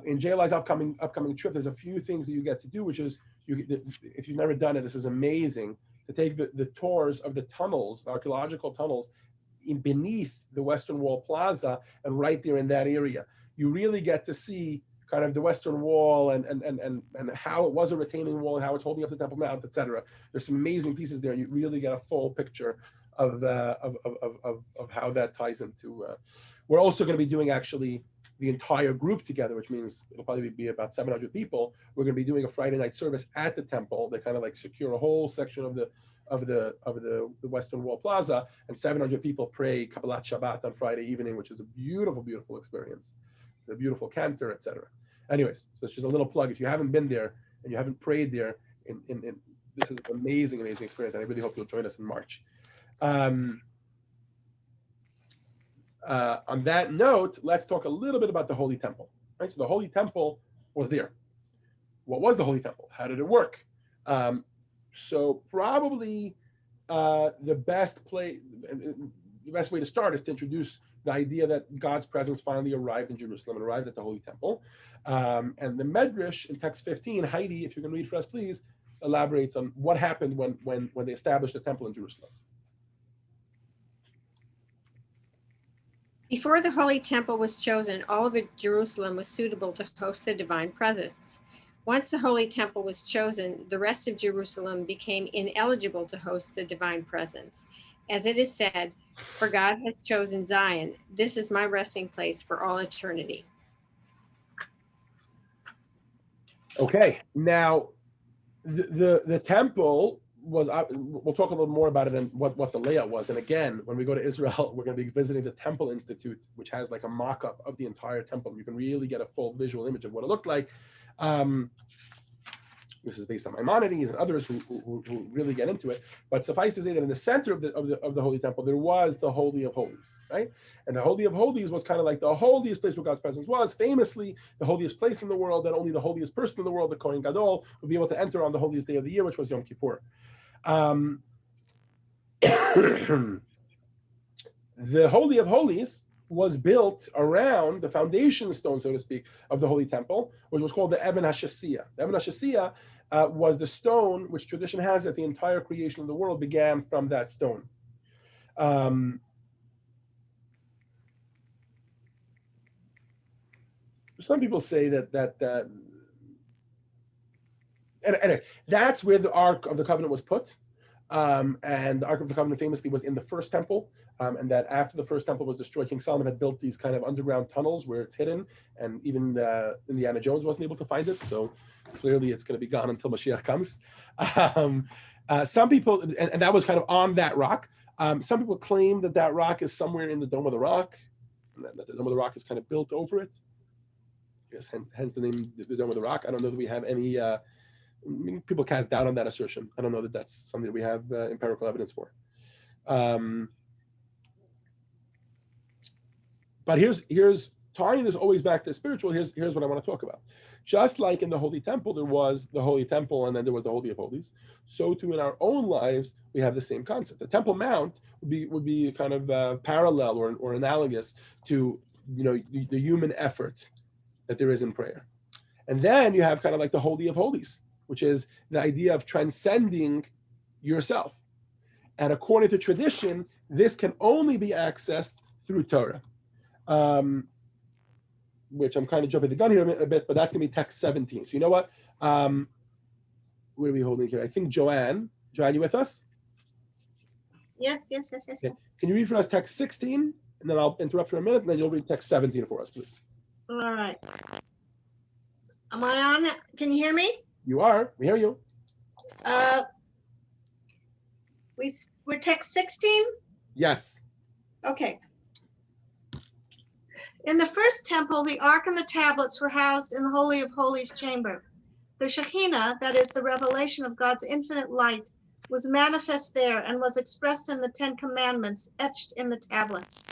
In JLI's upcoming trip, there's a few things that you get to do, which is, if you've never done it, this is amazing, to take the tours of the tunnels, the archaeological tunnels beneath the Western Wall Plaza and right there in that area. You really get to see kind of the Western Wall and how it was a retaining wall and how it's holding up the Temple Mount, etc. There's some amazing pieces there. You really get a full picture of how that ties into. We're also going to be doing actually the entire group together, which means it'll probably be about 700 people. We're going to be doing a Friday night service at the temple. They kind of like secure a whole section of the Western Wall Plaza, and 700 people pray Kabbalat Shabbat on Friday evening, which is a beautiful, beautiful experience. The beautiful cantor, etc. Anyways, so it's just a little plug. If you haven't been there and you haven't prayed there, this is an amazing, amazing experience, and I really hope you'll join us in March. On that note, let's talk a little bit about the Holy Temple. Right, so the Holy Temple was there. What was the Holy Temple? How did it work? So probably the best way to start is to introduce the idea that God's presence finally arrived in Jerusalem and arrived at the Holy Temple. And the Medrash in text 15, Heidi, if you can read for us, please, elaborates on what happened when they established the temple in Jerusalem. Before the Holy Temple was chosen, all of Jerusalem was suitable to host the divine presence. Once the Holy Temple was chosen, the rest of Jerusalem became ineligible to host the divine presence. As it is said, "For God has chosen Zion. This is my resting place for all eternity." Okay, now the temple was, we'll talk a little more about it and what the layout was. And again, when we go to Israel, we're going to be visiting the Temple Institute, which has like a mock-up of the entire temple. You can really get a full visual image of what it looked like. This is based on Maimonides and others who really get into it. But suffice to say that in the center of the Holy Temple, there was the Holy of Holies, right? And the Holy of Holies was kind of like the holiest place where God's presence was. Famously, the holiest place in the world, that only the holiest person in the world, the Kohen Gadol, would be able to enter on the holiest day of the year, which was Yom Kippur. The Holy of Holies was built around the foundation stone, so to speak, of the Holy Temple, which was called the Eben HaShasiyah. The Eben HaShasiyah was the stone which tradition has that the entire creation of the world began from that stone. Some people say that anyway, that's where the Ark of the Covenant was put. And the Ark of the Covenant famously was in the first temple. And that after the first temple was destroyed, King Solomon had built these kind of underground tunnels where it's hidden, and even Indiana Jones wasn't able to find it. So clearly it's going to be gone until Mashiach comes. Some people, and that was kind of on that rock. Some people claim that rock is somewhere in the Dome of the Rock, and that the Dome of the Rock is kind of built over it. Yes, hence the name, the Dome of the Rock. I don't know that we have any, people cast doubt on that assertion. I don't know that that's something that we have empirical evidence for. But here's tying this always back to spiritual. Here's what I want to talk about. Just like in the Holy Temple, there was the Holy Temple, and then there was the Holy of Holies. So too in our own lives, we have the same concept. The Temple Mount would be kind of parallel or analogous to the human effort that there is in prayer. And then you have kind of like the Holy of Holies, which is the idea of transcending yourself. And according to tradition, this can only be accessed through Torah. Which I'm kind of jumping the gun here a bit, but that's going to be text 17. So you know what? Where are we holding here? I think Joanne, you with us? Yes. Okay. Can you read for us text 16? And then I'll interrupt for a minute, and then you'll read text 17 for us, please. All right. Am I on? Can you hear me? You are. We hear you. We're text 16? Yes. Okay. In the first temple, the ark and the tablets were housed in the Holy of Holies chamber. The Shekhinah, that is the revelation of God's infinite light, was manifest there and was expressed in the 10 Commandments etched in the tablets.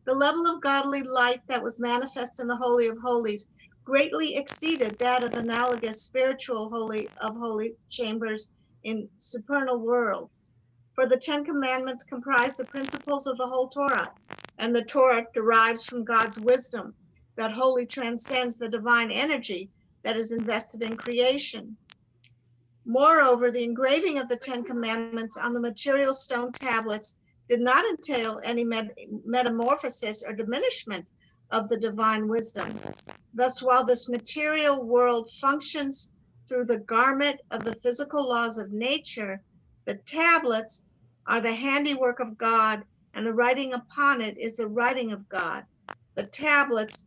The level of godly light that was manifest in the Holy of Holies greatly exceeded that of analogous spiritual Holy of Holy chambers in supernal worlds. For the 10 Commandments comprise the principles of the whole Torah, and the Torah derives from God's wisdom that wholly transcends the divine energy that is invested in creation. Moreover, the engraving of the 10 Commandments on the material stone tablets did not entail any metamorphosis or diminishment of the divine wisdom. Thus, while this material world functions through the garment of the physical laws of nature, the tablets are the handiwork of God, and the writing upon it is the writing of God. The tablets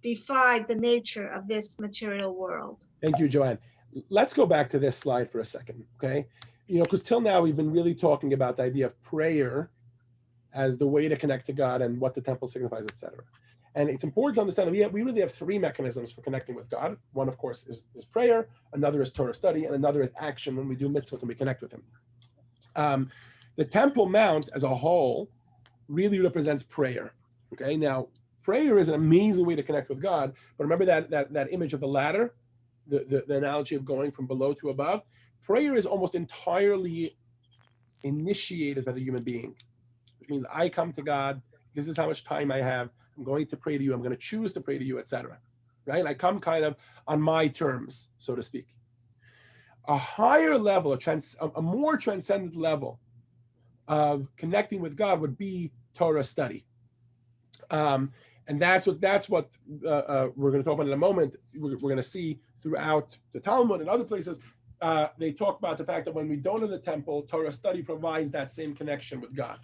defied the nature of this material world. Thank you, Joanne. Let's go back to this slide for a second, okay? Because till now we've been really talking about the idea of prayer as the way to connect to God and what the temple signifies, etc. And it's important to understand that we really have 3 mechanisms for connecting with God. One, of course, is prayer. Another is Torah study, and another is action when we do mitzvot and we connect with Him. The Temple Mount as a whole really represents prayer. Okay, now prayer is an amazing way to connect with God. But remember that image of the ladder, the analogy of going from below to above. Prayer is almost entirely initiated by the human being, which means I come to God. This is how much time I have. I'm going to pray to you. I'm going to choose to pray to you, etc. Right? I come kind of on my terms, so to speak. A higher level, a more transcendent level of connecting with God would be Torah study. And that's what we're going to talk about in a moment. We're going to see throughout the Talmud and other places. They talk about the fact that when we don't have the temple, Torah study provides that same connection with God.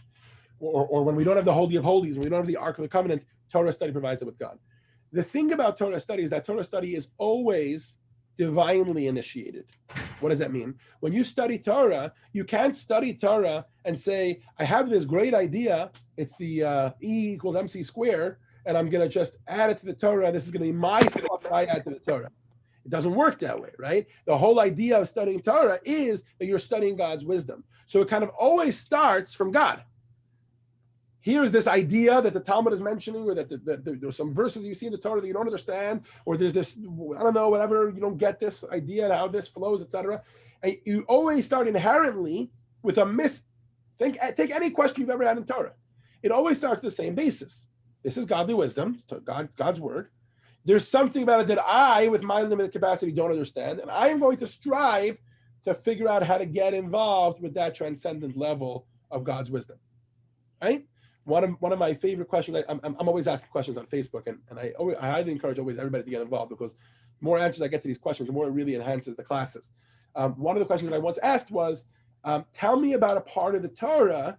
Or when we don't have the Holy of Holies, when we don't have the Ark of the Covenant, Torah study provides it with God. The thing about Torah study is that Torah study is always divinely initiated. What does that mean? When you study Torah, you can't study Torah and say, I have this great idea. It's the E equals MC squared, and I'm going to just add it to the Torah. This is going to be my thought that I add to the Torah. It doesn't work that way, right? The whole idea of studying Torah is that you're studying God's wisdom. So it kind of always starts from God. Here's this idea that the Talmud is mentioning, or that there's some verses you see in the Torah that you don't understand, or there's this, I don't know, whatever, you don't get this idea and how this flows, etc. And you always start inherently with a take any question you've ever had in Torah. It always starts the same basis. This is godly wisdom, God's word. There's something about it that I, with my limited capacity, don't understand, and I am going to strive to figure out how to get involved with that transcendent level of God's wisdom, right? One of my favorite questions, I'm always asking questions on Facebook, and I highly encourage everybody to get involved, because the more answers I get to these questions, the more it really enhances the classes. One of the questions that I once asked was, tell me about a part of the Torah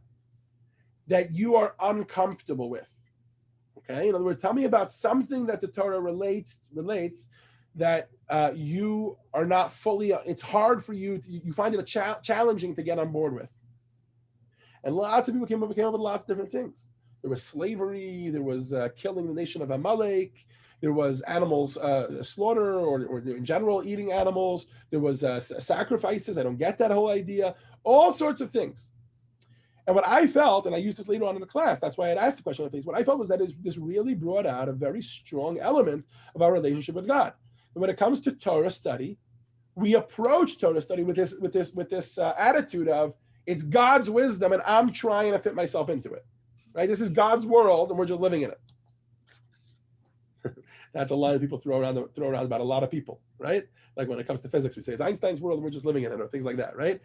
that you are uncomfortable with. Okay, in other words, tell me about something that the Torah relates that you are not fully, it's hard for you, you find it challenging to get on board with. And lots of people came up with lots of different things. There was slavery, there was killing the nation of Amalek, there was animals slaughter, or in general eating animals, there was sacrifices, I don't get that whole idea, all sorts of things. And what I felt, and I used this later on in the class, that's why I'd asked the question on the face, what I felt was that this really brought out a very strong element of our relationship with God. And when it comes to Torah study, we approach Torah study with this attitude of, it's God's wisdom, and I'm trying to fit myself into it, right? This is God's world, and we're just living in it. That's a lot of people throw around about a lot of people, right? Like when it comes to physics, we say it's Einstein's world, and we're just living in it, or things like that, right?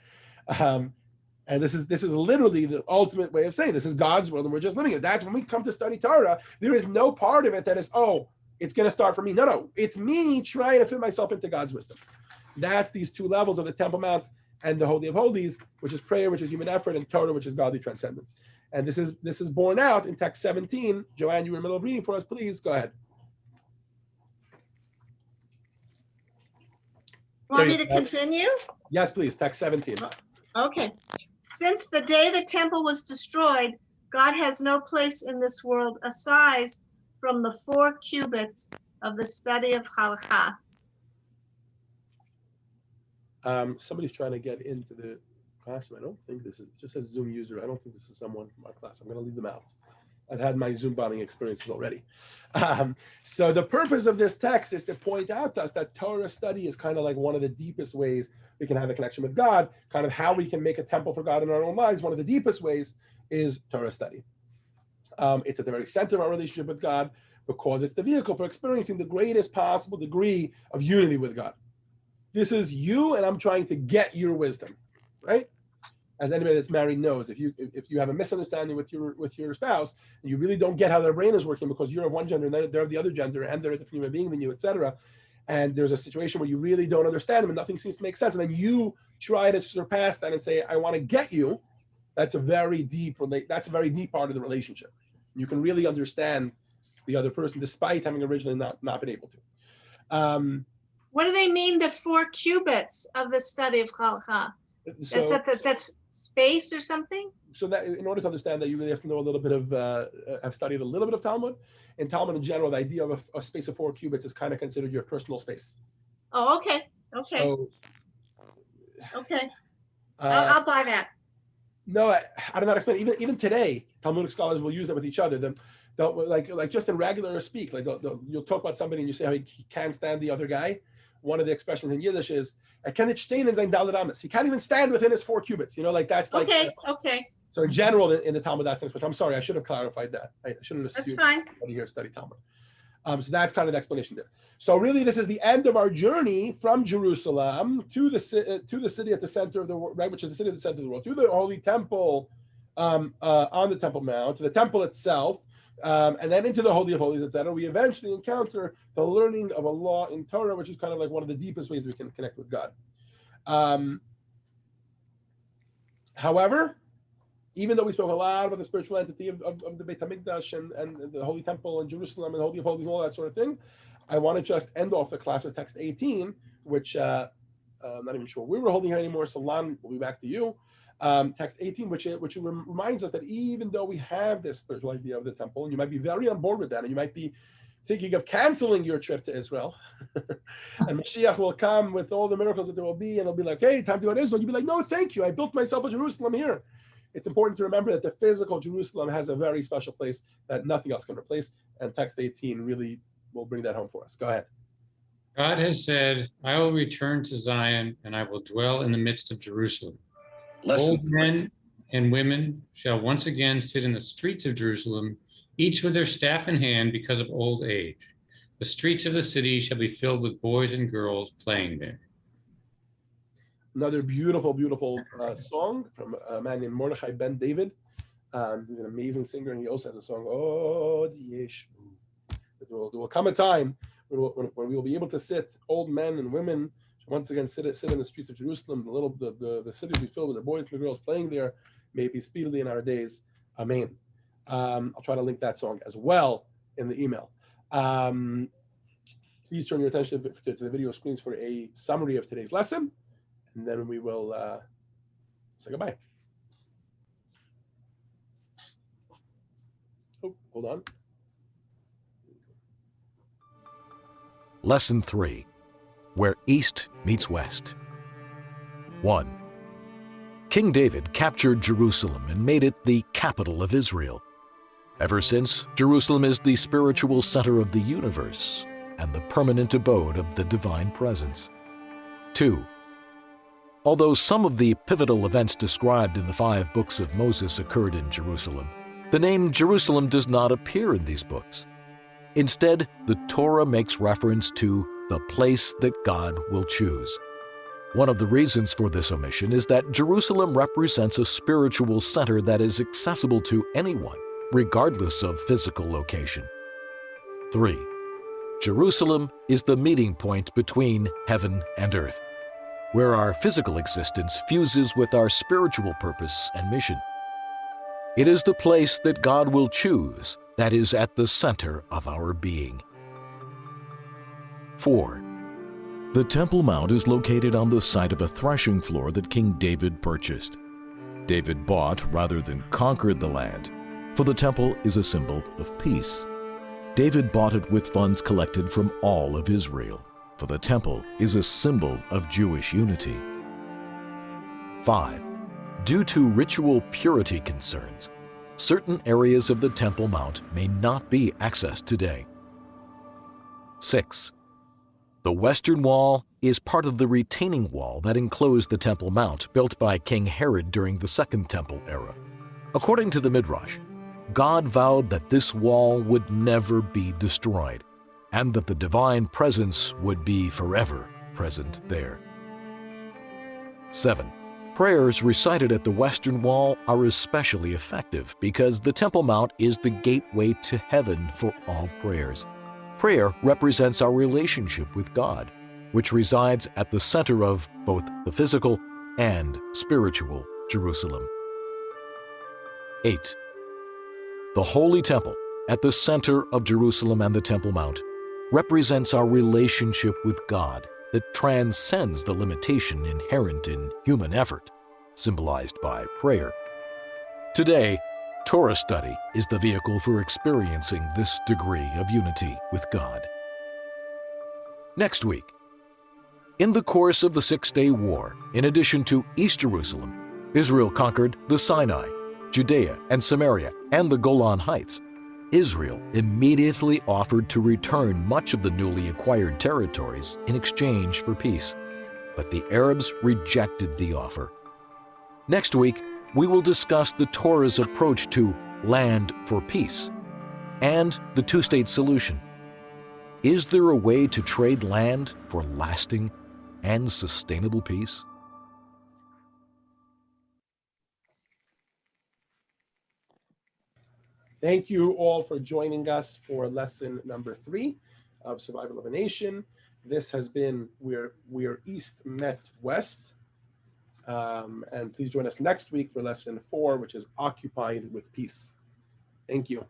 And this is literally the ultimate way of saying this is God's world, and we're just living in it. That's when we come to study Torah. There is no part of it that is, oh, it's going to start from me. No, it's me trying to fit myself into God's wisdom. That's these two levels of the Temple Mount and the Holy of Holies, which is prayer, which is human effort, and Torah, which is godly transcendence. And this is borne out in text 17. Joanne, you were in the middle of reading for us. Please go ahead. Want me to continue? Yes, please. Text 17. Okay. Since the day the temple was destroyed, God has no place in this world aside from the 4 cubits of the study of halakha. Somebody's trying to get into the classroom. I don't think this is, it just says Zoom user. I don't think this is someone from our class. I'm going to leave them out. I've had my Zoom bombing experiences already. So the purpose of this text is to point out to us that Torah study is kind of like one of the deepest ways we can have a connection with God, kind of how we can make a temple for God in our own lives. One of the deepest ways is Torah study. It's at the very center of our relationship with God, because it's the vehicle for experiencing the greatest possible degree of unity with God. This is you, and I'm trying to get your wisdom, right? As anybody that's married knows, if you have a misunderstanding with your spouse, and you really don't get how their brain is working because you're of one gender and they're of the other gender, and they're a different human being than you, etc., and there's a situation where you really don't understand them and nothing seems to make sense, and then you try to surpass that and say, I want to get you, that's a very deep part of the relationship. You can really understand the other person despite having originally not been able to. What do they mean, the 4 cubits of the study of halakha? So, that's space or something? So that in order to understand that, you really have to know a little bit of, have studied a little bit of Talmud. In Talmud in general, the idea of a space of 4 cubits is kind of considered your personal space. Oh, okay. So, okay. I'll buy that. No, I don't know how to explain. Even today, Talmudic scholars will use that with each other. They'll like just in regular speak, like you'll talk about somebody and you say how he can't stand the other guy. One of the expressions in Yiddish is "Er kann nicht stehen in sein Daled Ames." He can't even stand within his 4 cubits. You know, like that's like. Okay. So in general, in the Talmud, that's but I'm sorry, I should have clarified that. I shouldn't assume fine. somebody here study Talmud. So that's kind of the explanation there. So really, this is the end of our journey from Jerusalem to the city at the center of the world, right, which is the city at the center of the world, to the Holy Temple on the Temple Mount, to the temple itself, and then into the Holy of Holies, etc. We eventually encounter the learning of a law in Torah, which is kind of like one of the deepest ways we can connect with God. However, even though we spoke a lot about the spiritual entity of the Beit HaMikdash and the Holy Temple in Jerusalem and Holy of Holies and all that sort of thing, I want to just end off the class with text 18, which I'm not even sure we were holding here anymore, so Lan, we'll be back to you. Text 18, which reminds us that even though we have this spiritual idea of the temple, and you might be very on board with that, and you might be thinking of canceling your trip to Israel, and Mashiach will come with all the miracles that there will be, and it'll be like, hey, time to go to Israel. You'll be like, no, thank you. I built myself a Jerusalem here. It's important to remember that the physical Jerusalem has a very special place that nothing else can replace, and text 18 really will bring that home for us. Go ahead. God has said, I will return to Zion and I will dwell in the midst of Jerusalem. Old men and women shall once again sit in the streets of Jerusalem, each with their staff in hand because of old age. The streets of the city shall be filled with boys and girls playing there. Another beautiful, beautiful song from a man named Mordechai Ben David. He's an amazing singer, and he also has a song, Oh, Yeshbu. There will come a time when we will be able to sit, old men and women, once again sit in the streets of Jerusalem. The city will be filled with the boys and the girls playing there, maybe speedily in our days. Amen. I'll try to link that song as well in the email. Please turn your attention to the video screens for a summary of today's lesson, and then we will say goodbye. Oh, hold on. Lesson 3, where East meets West. 1. King David captured Jerusalem and made it the capital of Israel. Ever since, Jerusalem is the spiritual center of the universe and the permanent abode of the divine presence. 2. Although some of the pivotal events described in the 5 books of Moses occurred in Jerusalem, the name Jerusalem does not appear in these books. Instead, the Torah makes reference to the place that God will choose. One of the reasons for this omission is that Jerusalem represents a spiritual center that is accessible to anyone, regardless of physical location. 3. Jerusalem is the meeting point between heaven and earth, where our physical existence fuses with our spiritual purpose and mission. It is the place that God will choose that is at the center of our being. 4. The Temple Mount is located on the site of a threshing floor that King David purchased. David bought rather than conquered the land, for the temple is a symbol of peace. David bought it with funds collected from all of Israel, for the temple is a symbol of Jewish unity. 5. Due to ritual purity concerns, certain areas of the Temple Mount may not be accessed today. 6. The Western Wall is part of the retaining wall that enclosed the Temple Mount built by King Herod during the Second Temple era. According to the Midrash, God vowed that this wall would never be destroyed, and that the divine presence would be forever present there. 7. Prayers recited at the Western Wall are especially effective because the Temple Mount is the gateway to heaven for all prayers. Prayer represents our relationship with God, which resides at the center of both the physical and spiritual Jerusalem. 8. The Holy Temple, at the center of Jerusalem and the Temple Mount, represents our relationship with God that transcends the limitation inherent in human effort, symbolized by prayer. Today, Torah study is the vehicle for experiencing this degree of unity with God. Next week, in the course of the 6-day war, in addition to East Jerusalem, Israel conquered the Sinai, Judea and Samaria, and the Golan Heights. Israel immediately offered to return much of the newly acquired territories in exchange for peace, but the Arabs rejected the offer. Next week, we will discuss the Torah's approach to land for peace and the two-state solution. Is there a way to trade land for lasting and sustainable peace? Thank you all for joining us for lesson number 3 of Survival of a Nation. This has been We're East Met West. And please join us next week for lesson 4, which is Occupied with Peace. Thank you.